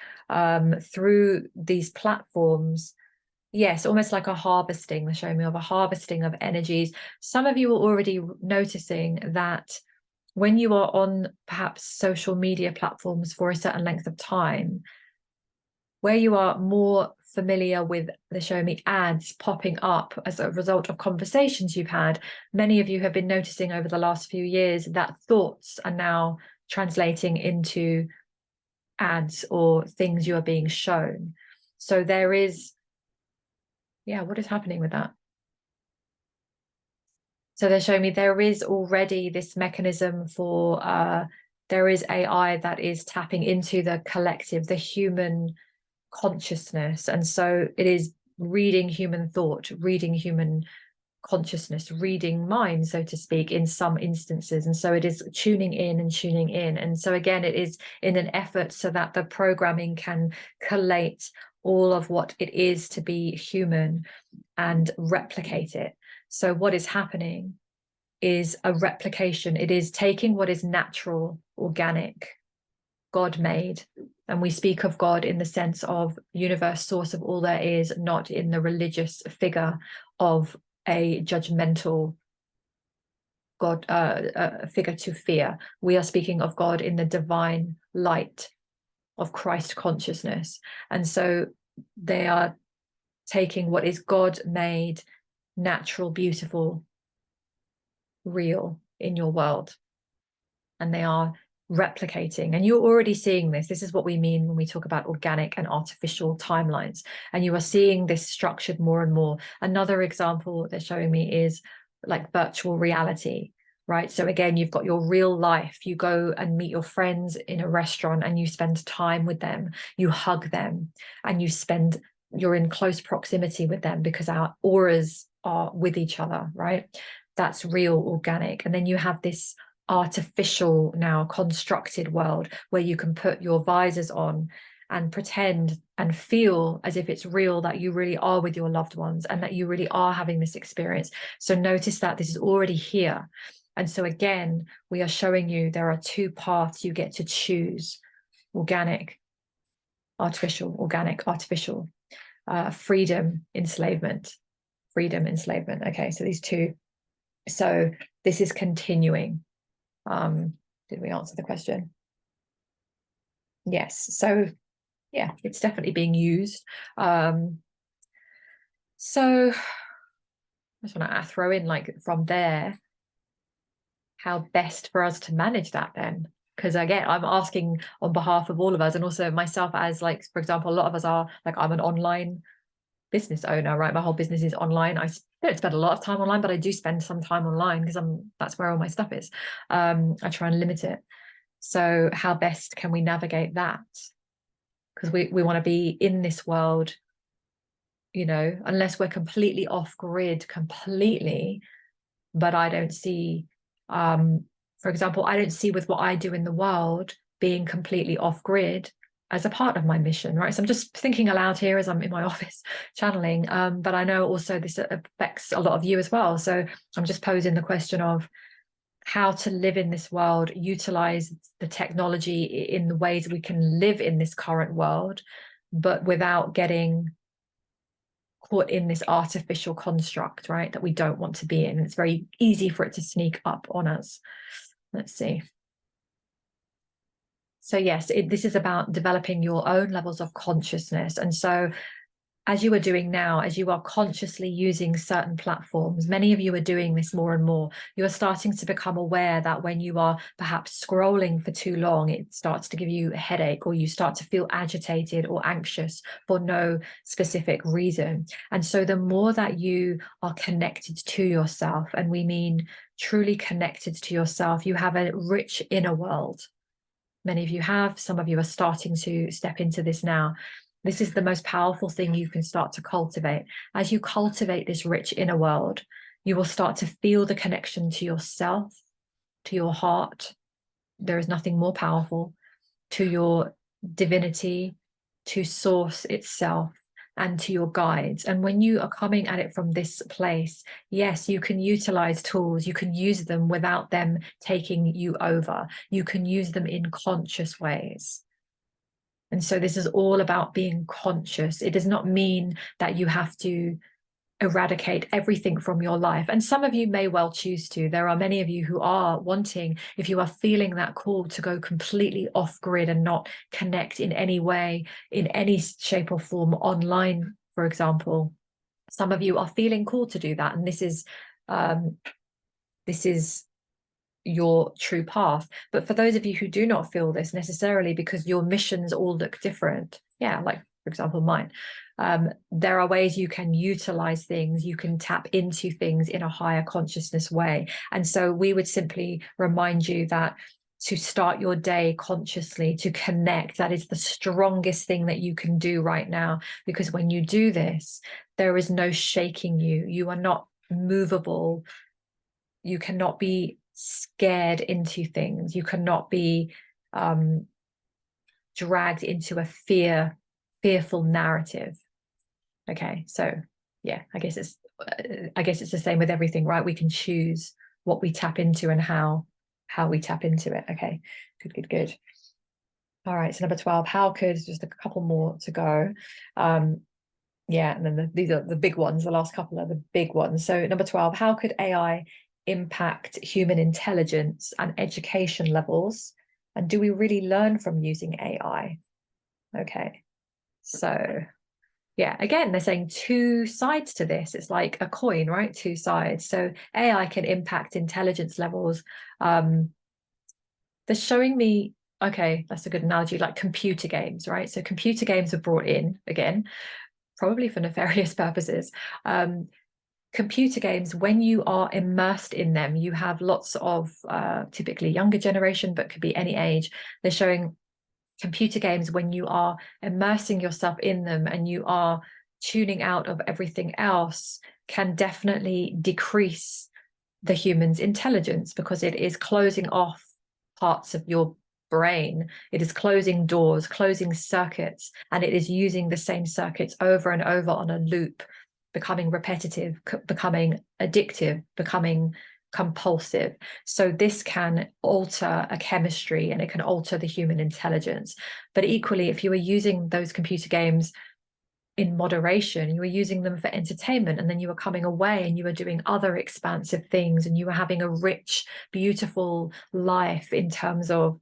through these platforms. Yes, almost like a harvesting. They're showing me of a harvesting of energies. Some of you are already noticing that when you are on perhaps social media platforms for a certain length of time, where you are more familiar with, they're showing me ads popping up as a result of conversations you've had, many of you have been noticing over the last few years that thoughts are now translating into ads or things you are being shown. So there is, yeah, what is happening with that? So they're showing me there is already this mechanism for, there is AI that is tapping into the collective, the human consciousness. And so it is reading human thought, reading human consciousness, reading minds, so to speak, in some instances. And so it is tuning in and tuning in. And so again, it is in an effort so that the programming can collate all of what it is to be human and replicate it. So what is happening is a replication. It is taking what is natural, organic, God made. And we speak of God in the sense of universe, source of all there is, not in the religious figure of a judgmental God, figure to fear. We are speaking of God in the divine light of Christ consciousness. And so they are taking what is God made, natural, beautiful, real in your world, and they are replicating. And you're already seeing this. This is what we mean when we talk about organic and artificial timelines. And you are seeing this structured more and more. Another example they're showing me is like virtual reality, right? So again, you've got your real life. You go and meet your friends in a restaurant and you spend time with them, you hug them, and you're in close proximity with them because our auras are with each other, right? That's real, organic. And then you have this artificial, now constructed world where you can put your visors on and pretend and feel as if it's real, that you really are with your loved ones and that you really are having this experience. So notice that this is already here. And so again, we are showing you there are two paths you get to choose: organic, artificial, organic, artificial, freedom, enslavement, freedom, enslavement. Okay, so these two. So this is continuing. Did we answer the question? Yes. So yeah, it's definitely being used. So I just want to throw in, like, from there, how best for us to manage that then. Because again, I'm asking on behalf of all of us, and also myself as, like, for example, a lot of us are, like, I'm an online business owner, right? My whole business is online. I don't spend a lot of time online, but I do spend some time online because that's where all my stuff is. I try and limit it. So how best can we navigate that? Because we want to be in this world, unless we're completely off grid, completely. But I don't see, for example, I don't see with what I do in the world being completely off grid as a part of my mission, right? So I'm just thinking aloud here as I'm in my office channeling, but I know also this affects a lot of you as well. So I'm just posing the question of how to live in this world, utilize the technology in the ways we can live in this current world, but without getting caught in this artificial construct, right, that we don't want to be in. It's very easy for it to sneak up on us. Let's see. So yes, this is about developing your own levels of consciousness. And so as you are doing now, as you are consciously using certain platforms, many of you are doing this more and more. You are starting to become aware that when you are perhaps scrolling for too long, it starts to give you a headache, or you start to feel agitated or anxious for no specific reason. And so the more that you are connected to yourself, and we mean truly connected to yourself, you have a rich inner world. Many of you have, some of you are starting to step into this now. This is the most powerful thing you can start to cultivate. As you cultivate this rich inner world, you will start to feel the connection to yourself, to your heart. There is nothing more powerful, to your divinity, to source itself, and to your guides. And when you are coming at it from this place, yes, you can utilize tools. You can use them without them taking you over. You can use them in conscious ways. And so this is all about being conscious. It does not mean that you have to eradicate everything from your life. And some of you may well choose to. There are many of you who are wanting, if you are feeling that call to go completely off grid and not connect in any way, in any shape or form online, for example. Some of you are feeling called to do that. And this is your true path. But for those of you who do not feel this necessarily, because your missions all look different, like for example mine, there are ways you can utilize things, you can tap into things in a higher consciousness way. And so we would simply remind you that to start your day consciously, to connect, that is the strongest thing that you can do right now. Because when you do this, there is no shaking you. You are not movable. You cannot be scared into things. You cannot be dragged into a fearful narrative. Okay, so yeah, I guess it's the same with everything, right? We can choose what we tap into and how we tap into it. Okay, good. All right, so number 12, how could, just a couple more to go. Yeah, and then these are the big ones. The last couple are the big ones. So number 12, how could AI impact human intelligence and education levels? And do we really learn from using AI? Okay, so yeah, again, they're saying two sides to this. It's like a coin, right? Two sides. So AI can impact intelligence levels. They're showing me, okay, that's a good analogy, like computer games, right? So computer games are brought in, again, probably for nefarious purposes. Computer games, when you are immersed in them, you have lots of typically younger generation, but could be any age. They're showing computer games, when you are immersing yourself in them and you are tuning out of everything else, can definitely decrease the human's intelligence, because it is closing off parts of your brain. It is closing doors, closing circuits, and it is using the same circuits over and over on a loop, becoming repetitive, becoming addictive, becoming compulsive. So this can alter a chemistry and it can alter the human intelligence. But equally, if you are using those computer games in moderation, you were using them for entertainment, and then you were coming away and you were doing other expansive things, and you were having a rich, beautiful life in terms of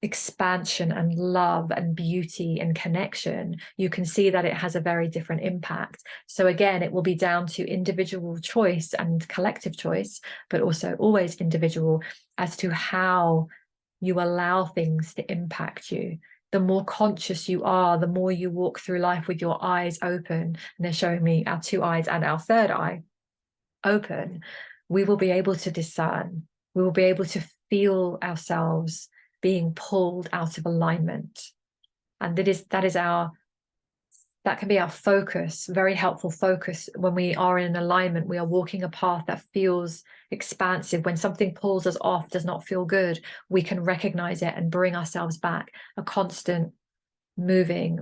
expansion and love and beauty and connection, you can see that it has a very different impact. So again, it will be down to individual choice and collective choice, but also always individual, as to how you allow things to impact you. The more conscious you are, the more you walk through life with your eyes open, and they're showing me our two eyes and our third eye open, we will be able to discern. We will be able to feel ourselves being pulled out of alignment. And that can be our focus, very helpful focus. When we are in alignment, we are walking a path that feels expansive. When something pulls us off, does not feel good, we can recognize it and bring ourselves back. A constant moving,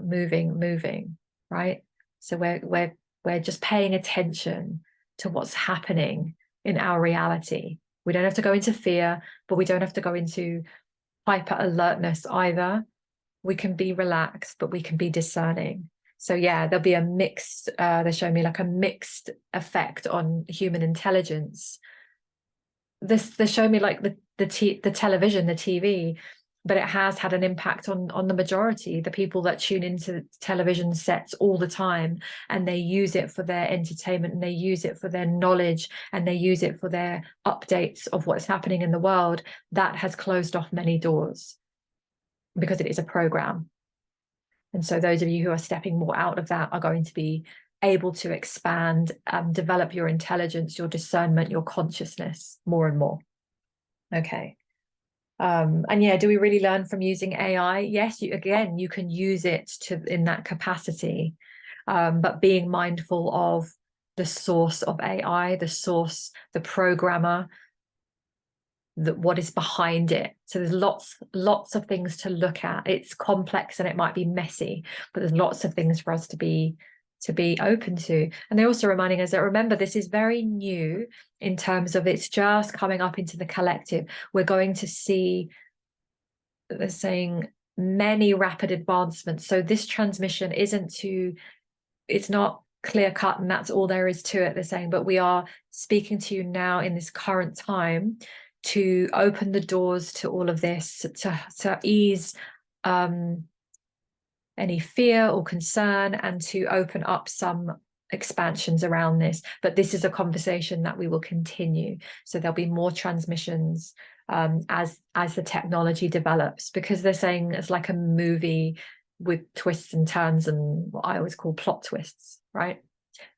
right? So we're just paying attention to what's happening in our reality. We don't have to go into fear, but we don't have to go into hyper alertness either. We can be relaxed, but we can be discerning. So yeah, there'll be a mixed, they show me like a mixed effect on human intelligence. They show me like the television, the TV, but it has had an impact on the majority, the people that tune into television sets all the time, and they use it for their entertainment, and they use it for their knowledge, and they use it for their updates of what's happening in the world. That has closed off many doors because it is a program. And so those of you who are stepping more out of that are going to be able to expand, develop your intelligence, your discernment, your consciousness more and more. Okay. And yeah, do we really learn from using AI? Yes, you can use it in that capacity, but being mindful of the source of AI, the source, the programmer, what is behind it. So there's lots of things to look at. It's complex and it might be messy, but there's lots of things for us to be open to. And they're also reminding us that, remember, this is very new in terms of it's just coming up into the collective. We're going to see, they're saying, many rapid advancements. So this transmission it's not clear cut and that's all there is to it, they're saying, but we are speaking to you now in this current time to open the doors to all of this, to ease any fear or concern, and to open up some expansions around this. But this is a conversation that we will continue. So there'll be more transmissions as the technology develops, because they're saying it's like a movie with twists and turns and what I always call plot twists, right?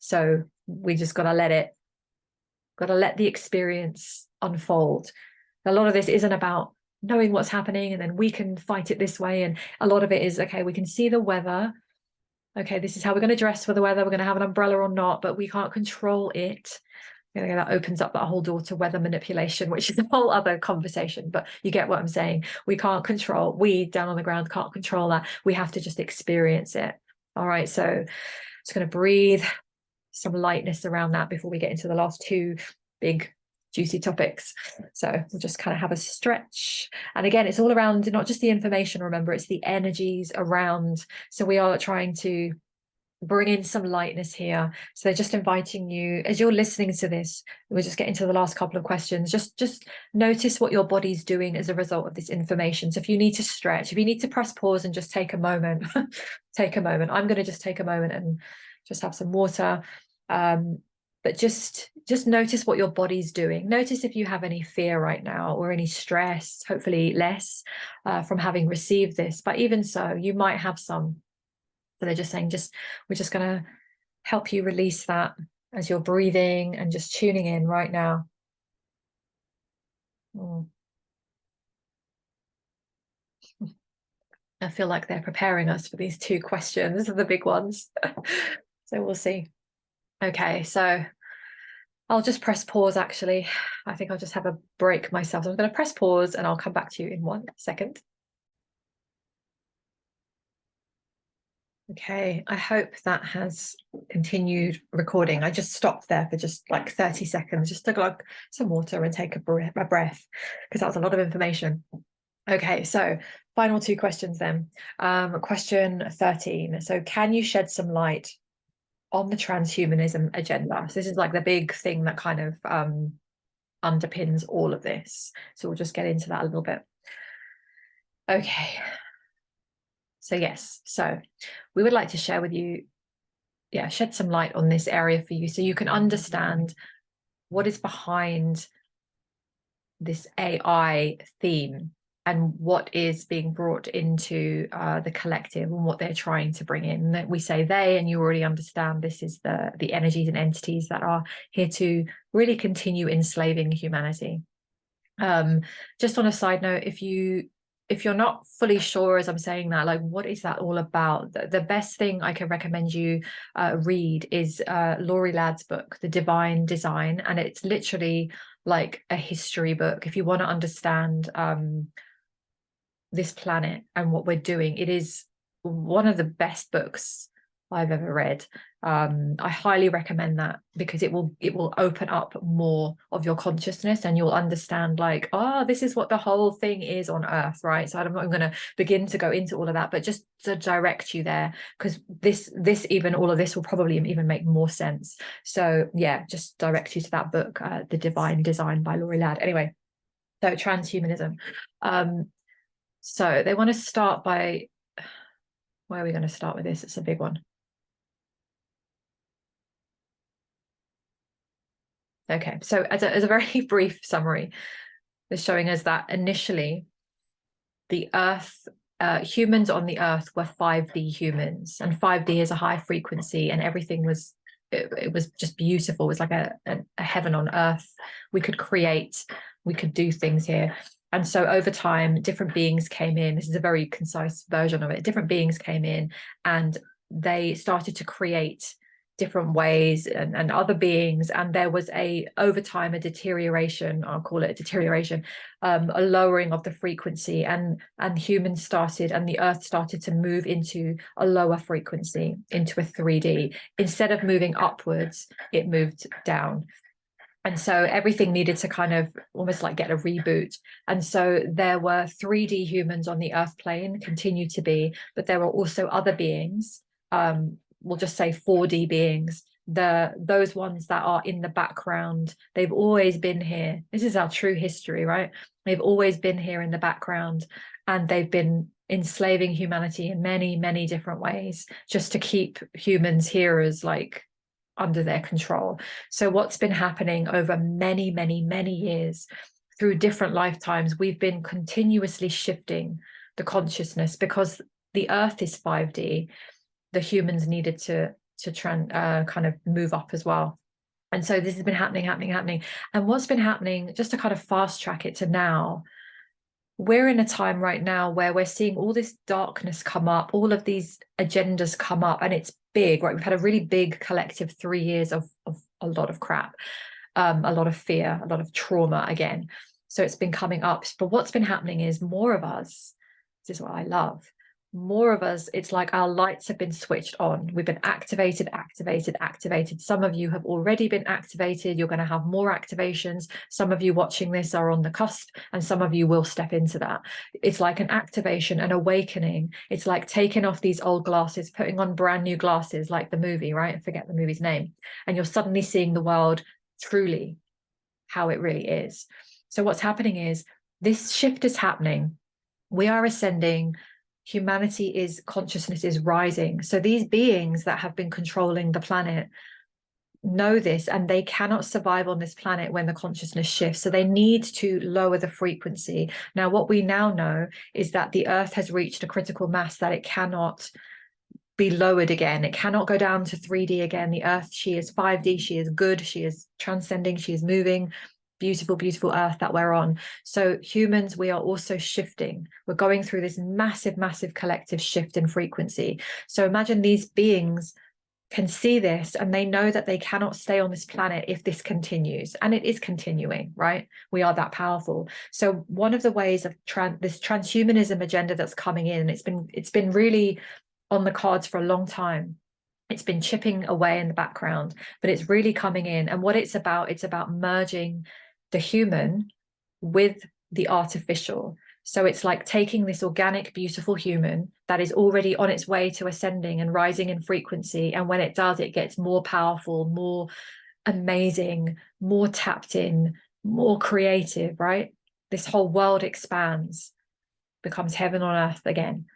So we just got to let the experience unfold. A lot of this isn't about knowing what's happening and then we can fight it this way. And a lot of it is, okay, we can see the weather. Okay, this is how we're going to dress for the weather. We're going to have an umbrella or not, but we can't control it. that opens up that whole door to weather manipulation, which is a whole other conversation, but you get what I'm saying. We down on the ground can't control that. We have to just experience it. All right, so just going to breathe some lightness around that before we get into the last two big juicy topics. So we'll just kind of have a stretch. And again, it's all around not just the information, remember, it's the energies around. So we are trying to bring in some lightness here. So they're just inviting you, as you're listening to this, we're just getting to the last couple of questions. Just notice what your body's doing as a result of this information. So if you need to stretch, if you need to press pause and just take a moment, take a moment. I'm going to just take a moment and just have some water. But just notice what your body's doing. Notice if you have any fear right now or any stress, hopefully less from having received this. But even so, you might have some. So they're just saying, we're just going to help you release that as you're breathing and just tuning in right now. I feel like they're preparing us for these two questions, the big ones. So we'll see. Okay, so I'll just press pause, actually. I think I'll just have a break myself. So I'm going to press pause and I'll come back to you in 1 second. Okay, I hope that has continued recording. I just stopped there for just like 30 seconds, just to glug some water and take a breath, because that was a lot of information. Okay, so final two questions then. Question 13. So can you shed some light on the transhumanism agenda? So this is like the big thing that kind of underpins all of this. So we'll just get into that a little bit. Okay. So yes, so we would like to share with you, shed some light on this area for you so you can understand what is behind this AI theme and what is being brought into the collective and what they're trying to bring in. We say they, and you already understand this is the energies and entities that are here to really continue enslaving humanity. Just on a side note, if you're not fully sure as I'm saying that, like, what is that all about? The best thing I can recommend you read is Laurie Ladd's book, The Divine Design. And it's literally like a history book. If you want to understand this planet and what we're doing, it is one of the best books I've ever read. I highly recommend that because it will open up more of your consciousness and you'll understand, like, oh, this is what the whole thing is on Earth, right? So I'm not going to begin to go into all of that, but just to direct you there, because all of this will probably even make more sense. So yeah, just direct you to that book, The Divine Design by Laurie Ladd. Anyway, so transhumanism. So they want to start by, where are we going to start with this? It's a big one. Okay, so as a very brief summary, they're showing us that initially the Earth, humans on the Earth were 5D humans, and 5D is a high frequency, and everything was, it was just beautiful. It was like a heaven on Earth. We could create, we could do things here. And so over time, different beings came in. This is a very concise version of it. Different beings came in and they started to create different ways and other beings. And there was over time, a deterioration, I'll call it a deterioration, a lowering of the frequency, and humans started, and the Earth started to move into a lower frequency, into a 3D. Instead of moving upwards, it moved down. And so everything needed to kind of almost like get a reboot. And so there were 3D humans on the Earth plane, continue to be, but there were also other beings, we'll just say 4D beings, those ones that are in the background. They've always been here. This is our true history, right? They've always been here in the background, and they've been enslaving humanity in many, many different ways just to keep humans here as like under their control. So what's been happening over many, many, many years through different lifetimes, we've been continuously shifting the consciousness because the Earth is 5D. The humans needed to kind of move up as well. And so this has been happening. And what's been happening, just to kind of fast track it to now, we're in a time right now where we're seeing all this darkness come up, all of these agendas come up, and it's big, right? We've had a really big collective 3 years of a lot of crap. a lot of fear, a lot of trauma again. So it's been coming up. But what's been happening is more of us, this is what I love, more of us, it's like our lights have been switched on. We've been activated, activated, activated. Some of you have already been activated. You're going to have more activations. Some of you watching this are on the cusp, and some of you will step into that. It's like an activation, an awakening. It's like taking off these old glasses, putting on brand new glasses, like the movie, right? I forget the movie's name. And you're suddenly seeing the world truly how it really is. So what's happening is this shift is happening. We are ascending. Humanity is, consciousness is rising. So these beings that have been controlling the planet know this, and they cannot survive on this planet when the consciousness shifts. So they need to lower the frequency. Now, what we now know is that the Earth has reached a critical mass that it cannot be lowered again. It cannot go down to 3D again. The Earth, she is 5D, she is good, she is transcending, she is moving. Beautiful, beautiful Earth that we're on. So humans, we are also shifting. We're going through this massive, massive collective shift in frequency. So imagine these beings can see this, and they know that they cannot stay on this planet if this continues, and it is continuing, right? We are that powerful. So one of the ways of this transhumanism agenda that's coming in, it's been really on the cards for a long time. It's been chipping away in the background, but it's really coming in. And what it's about merging the human with the artificial. So it's like taking this organic, beautiful human that is already on its way to ascending and rising in frequency. And when it does, it gets more powerful, more amazing, more tapped in, more creative, right? This whole world expands, becomes heaven on earth again.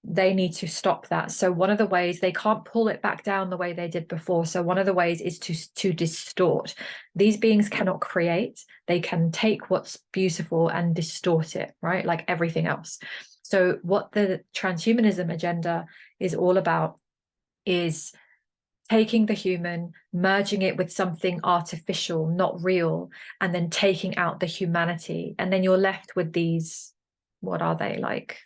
They need to stop that. So one of the ways, they can't pull it back down the way they did before. So one of the ways is to distort. These beings cannot create. They can take what's beautiful and distort it, right? Like everything else. So what the transhumanism agenda is all about is taking the human, merging it with something artificial, not real, and then taking out the humanity. And then you're left with these, what are they, like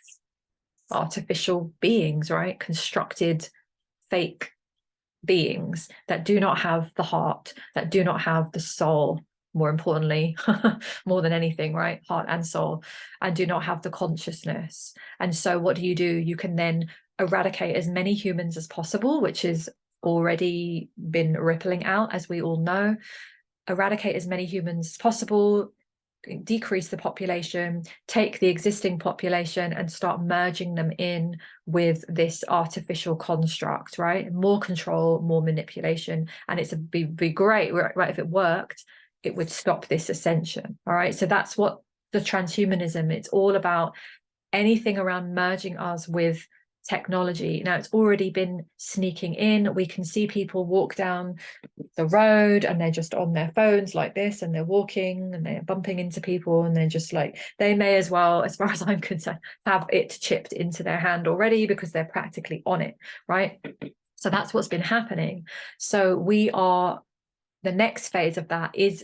artificial beings, right? Constructed fake beings that do not have the heart, that do not have the soul, more importantly, more than anything, right? Heart and soul, and do not have the consciousness. And so what do? You can then eradicate as many humans as possible, which is already been rippling out, as we all know. Eradicate as many humans as possible, decrease the population, take the existing population and start merging them in with this artificial construct, right? More control, more manipulation. And it's be great, right? If it worked, it would stop this ascension. All right. So that's what the transhumanism, it's all about, anything around merging us with technology. Now it's already been sneaking in. We can see people walk down the road and they're just on their phones like this, and they're walking and they're bumping into people, and they're just like, they may as well, as far as I'm concerned, have it chipped into their hand already, because they're practically on it, right? So that's what's been happening. So we are, the next phase of that is,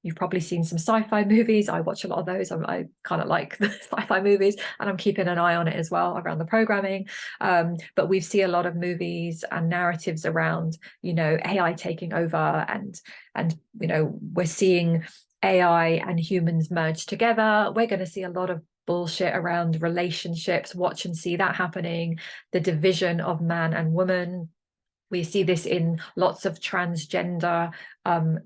you've probably seen some sci-fi movies. I watch a lot of those. I kind of like the sci-fi movies, and I'm keeping an eye on it as well around the programming. But we see a lot of movies and narratives around, AI taking over, and we're seeing AI and humans merge together. We're going to see a lot of bullshit around relationships. Watch and see that happening. The division of man and woman. We see this in lots of transgender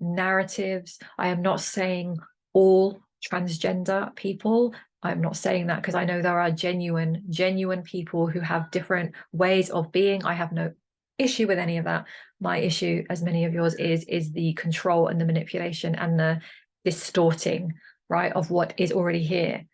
narratives. I am not saying all transgender people. I'm not saying that, because I know there are genuine people who have different ways of being. I have no issue with any of that. My issue, as many of yours, is the control and the manipulation and the distorting, right, of what is already here.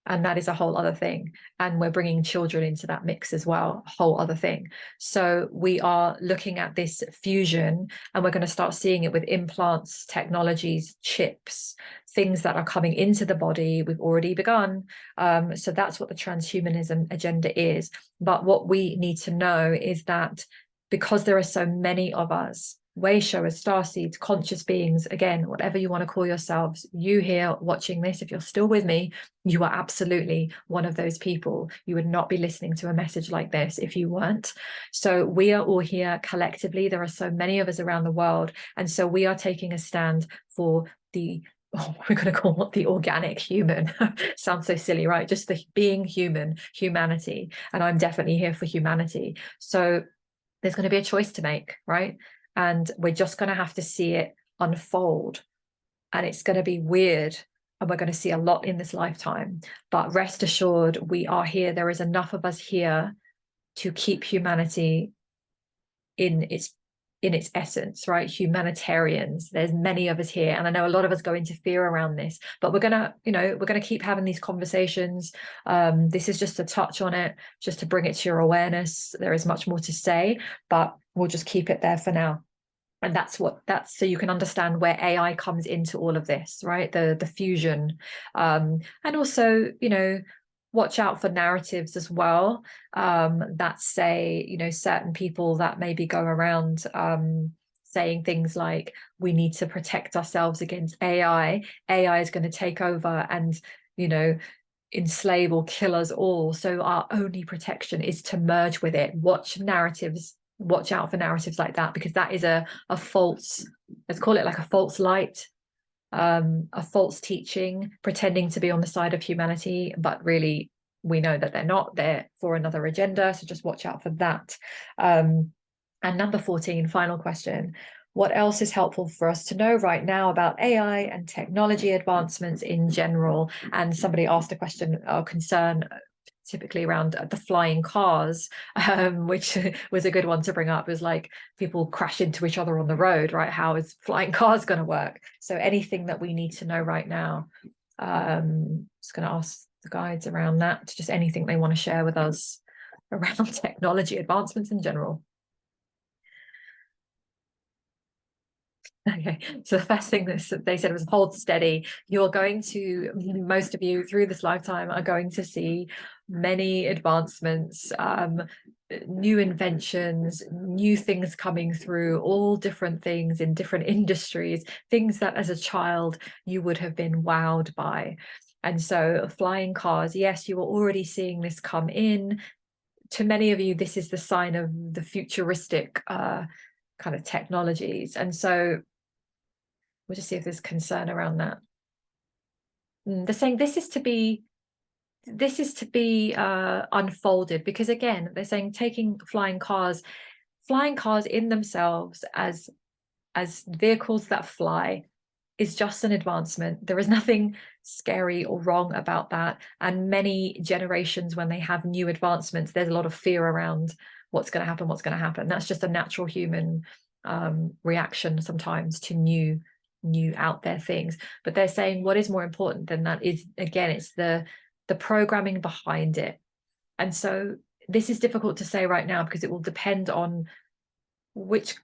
And that is a whole other thing. And we're bringing children into that mix as well, a whole other thing. So we are looking at this fusion, and we're going to start seeing it with implants, technologies, chips, things that are coming into the body. We've already begun. So that's what the transhumanism agenda is. But what we need to know is that because there are so many of us, way showers, starseeds, conscious beings, again, whatever you want to call yourselves, you here watching this, if you're still with me, you are absolutely one of those people. You would not be listening to a message like this if you weren't. So we are all here collectively. There are so many of us around the world. And so we are taking a stand for the we're going to call it the organic human. Sounds so silly, right? Just the being human, humanity. And I'm definitely here for humanity. So there's going to be a choice to make, right? And we're just going to have to see it unfold. And it's going to be weird. And we're going to see a lot in this lifetime. But rest assured, we are here. There is enough of us here to keep humanity in its essence, right? Humanitarians. There's many of us here. And I know a lot of us go into fear around this, but we're gonna keep having these conversations. This is just a touch on it, just to bring it to your awareness. There is much more to say, but we'll just keep it there for now. And that's so you can understand where AI comes into all of this, right? The fusion, and also, watch out for narratives as well, that say, certain people that maybe go around saying things like, we need to protect ourselves against AI. AI is going to take over and, enslave or kill us all. So our only protection is to merge with it. Watch out for narratives like that, because that is a false, let's call it like a false light, a false teaching, pretending to be on the side of humanity, but really we know that they're not. They're for another agenda, so just watch out for that. And number 14, final question: what else is helpful for us to know right now about AI and technology advancements in general? And somebody asked a question or concern typically around the flying cars, which was a good one to bring up. It was like, people crash into each other on the road, right? How is flying cars going to work? So anything that we need to know right now, just going to ask the guides around that, just anything they want to share with us around technology advancements in general. Okay, so the first thing that they said was hold steady. You're going to, most of you through this lifetime are going to see many advancements, new inventions, new things coming through, all different things in different industries, things that as a child you would have been wowed by. And so flying cars, yes, you are already seeing this come in. To many of you, this is the sign of the futuristic kind of technologies. And so we'll just see if there's concern around that. They're saying this is to be unfolded, because again, they're saying taking flying cars in themselves as vehicles that fly is just an advancement. There is nothing scary or wrong about that. And many generations, when they have new advancements, there's a lot of fear around what's going to happen. That's just a natural human reaction sometimes to new out there things. But they're saying what is more important than that is, again, it's the programming behind it. And so this is difficult to say right now, because it will depend on which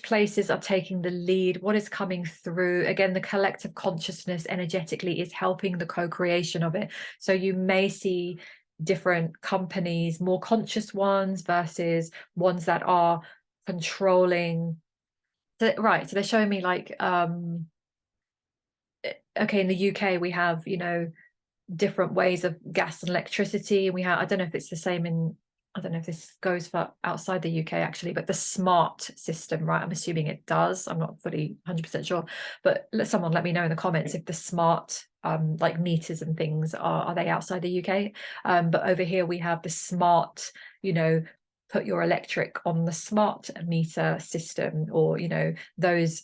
places are taking the lead, what is coming through. Again, the collective consciousness energetically is helping the co-creation of it. So you may see different companies, more conscious ones versus ones that are controlling. Right, so they're showing me like, okay, in the UK we have, different ways of gas and electricity. We have, I don't know if it's the same in, I don't know if this goes for outside the UK actually, but the smart system, right? I'm assuming it does. I'm not fully 100% sure, but someone let me know in the comments if the smart like meters and things are they outside the UK? But over here we have the smart, put your electric on the smart meter system, or those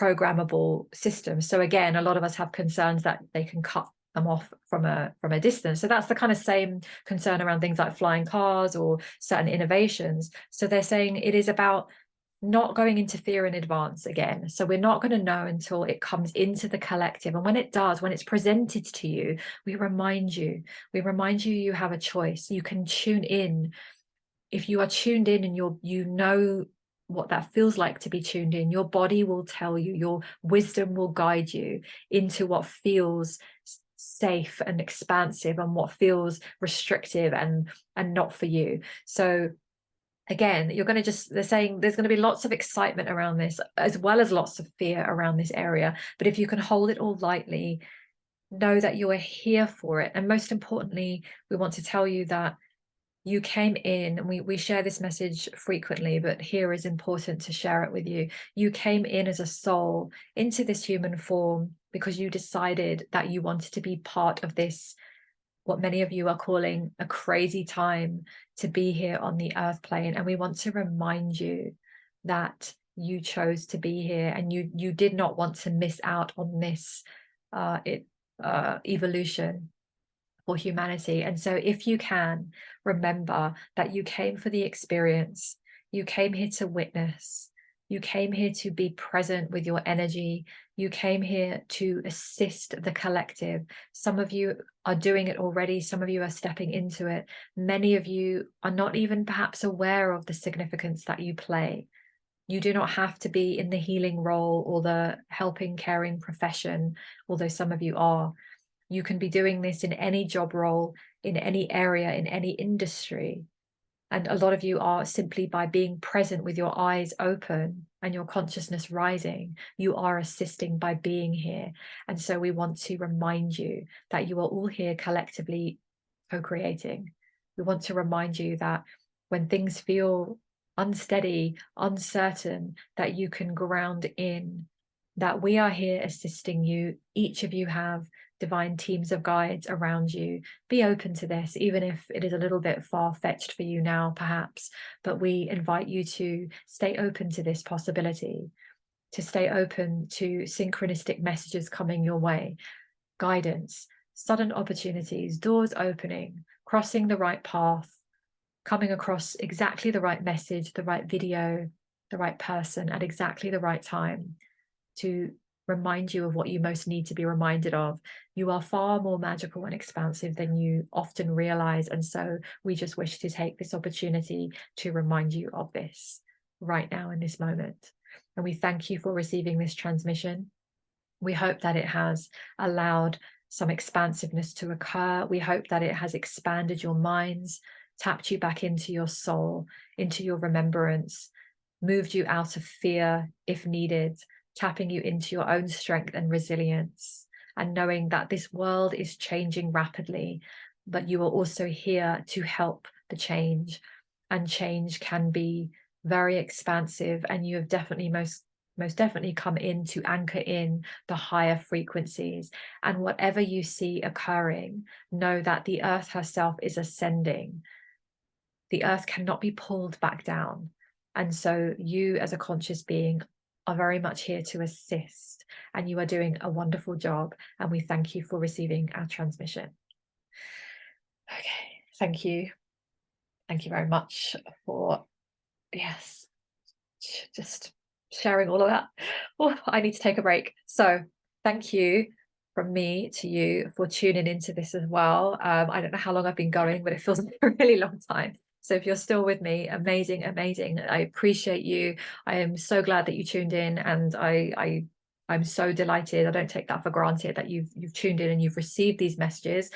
programmable systems. So again, a lot of us have concerns that they can cut them off from a distance. So that's the kind of same concern around things like flying cars or certain innovations. So they're saying it is about not going into fear in advance again. So we're not going to know until it comes into the collective. And when it does, when it's presented to you, we remind you you have a choice. You can tune in. If you are tuned in and you know what that feels like to be tuned in, your body will tell you, your wisdom will guide you into what feels safe and expansive and what feels restrictive and not for you. So again, you're going to they're saying there's going to be lots of excitement around this, as well as lots of fear around this area. But if you can hold it all lightly, know that you are here for it. And most importantly, we want to tell you that you came in, and we share this message frequently, but here is important to share it with you. You came in as a soul into this human form because you decided that you wanted to be part of this, what many of you are calling a crazy time, to be here on the earth plane. And we want to remind you that you chose to be here, and you did not want to miss out on this evolution for humanity. And so if you can, remember that you came for the experience, you came here to witness, you came here to be present with your energy, you came here to assist the collective. Some of you are doing it already, some of you are stepping into it. Many of you are not even perhaps aware of the significance that you play. You do not have to be in the healing role or the helping, caring profession, although some of you are. You can be doing this in any job role, in any area, in any industry. And a lot of you are simply by being present with your eyes open and your consciousness rising, you are assisting by being here. And so we want to remind you that you are all here collectively co-creating. We want to remind you that when things feel unsteady, uncertain, that you can ground in, that we are here assisting you. Each of you have divine teams of guides around you. Be open to this, even if it is a little bit far-fetched for you now, perhaps, but we invite you to stay open to this possibility, to stay open to synchronistic messages coming your way, guidance, sudden opportunities, doors opening, crossing the right path, coming across exactly the right message, the right video, the right person at exactly the right time to remind you of what you most need to be reminded of. You are far more magical and expansive than you often realize. And so we just wish to take this opportunity to remind you of this right now in this moment. And we thank you for receiving this transmission. We hope that it has allowed some expansiveness to occur. We hope that it has expanded your minds, tapped you back into your soul, into your remembrance, moved you out of fear if needed, tapping you into your own strength and resilience, and knowing that this world is changing rapidly, but you are also here to help the change. And change can be very expansive, and you have definitely most definitely come in to anchor in the higher frequencies. And whatever you see occurring, know that the earth herself is ascending. The earth cannot be pulled back down. And so you as a conscious being are very much here to assist, and you are doing a wonderful job, and we thank you for receiving our transmission. Okay, thank you very much for just sharing all of that. Oh, I need to take a break. So thank you from me to you for tuning into this as well. I don't know how long I've been going, but it feels like a really long time. So if you're still with me, amazing. I appreciate you. I am so glad that you tuned in, and I'm so delighted. I don't take that for granted that you've tuned in and you've received these messages.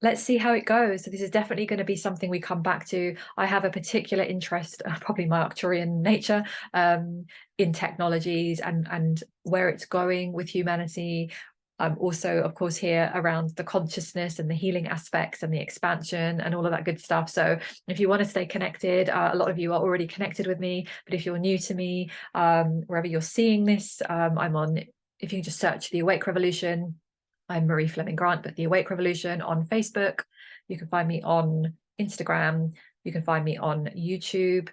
Let's see how it goes. So this is definitely going to be something we come back to. I have a particular interest, probably my Arcturian nature, in technologies and where it's going with humanity. I'm also, of course, here around the consciousness and the healing aspects and the expansion and all of that good stuff. So if you want to stay connected, a lot of you are already connected with me, but if you're new to me, wherever you're seeing this, I'm on, if you just search The Awake Revolution, I'm Marie Fleming Grant, but The Awake Revolution on Facebook. You can find me on Instagram. You can find me on YouTube.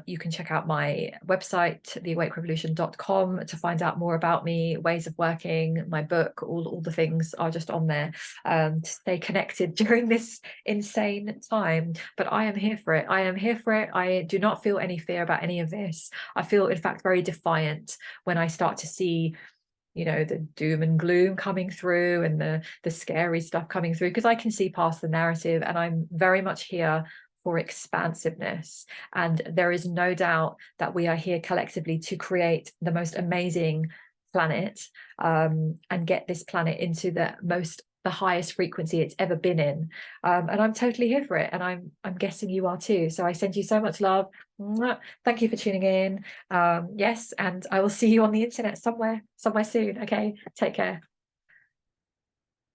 You can check out my website, theawakerevolution.com, to find out more about me, ways of working, my book, all the things are just on there, to stay connected during this insane time. But I am here for it. I am here for it. I do not feel any fear about any of this. I feel, in fact, very defiant when I start to see, you know, the doom and gloom coming through and the scary stuff coming through, because I can see past the narrative, and I'm very much here for expansiveness. And there is no doubt that we are here collectively to create the most amazing planet, and get this planet into the most the highest frequency it's ever been in. And I'm totally here for it, and I'm guessing you are too. So I send you so much love. Thank you for tuning in. Yes, and I will see you on the internet somewhere soon. Okay, take care.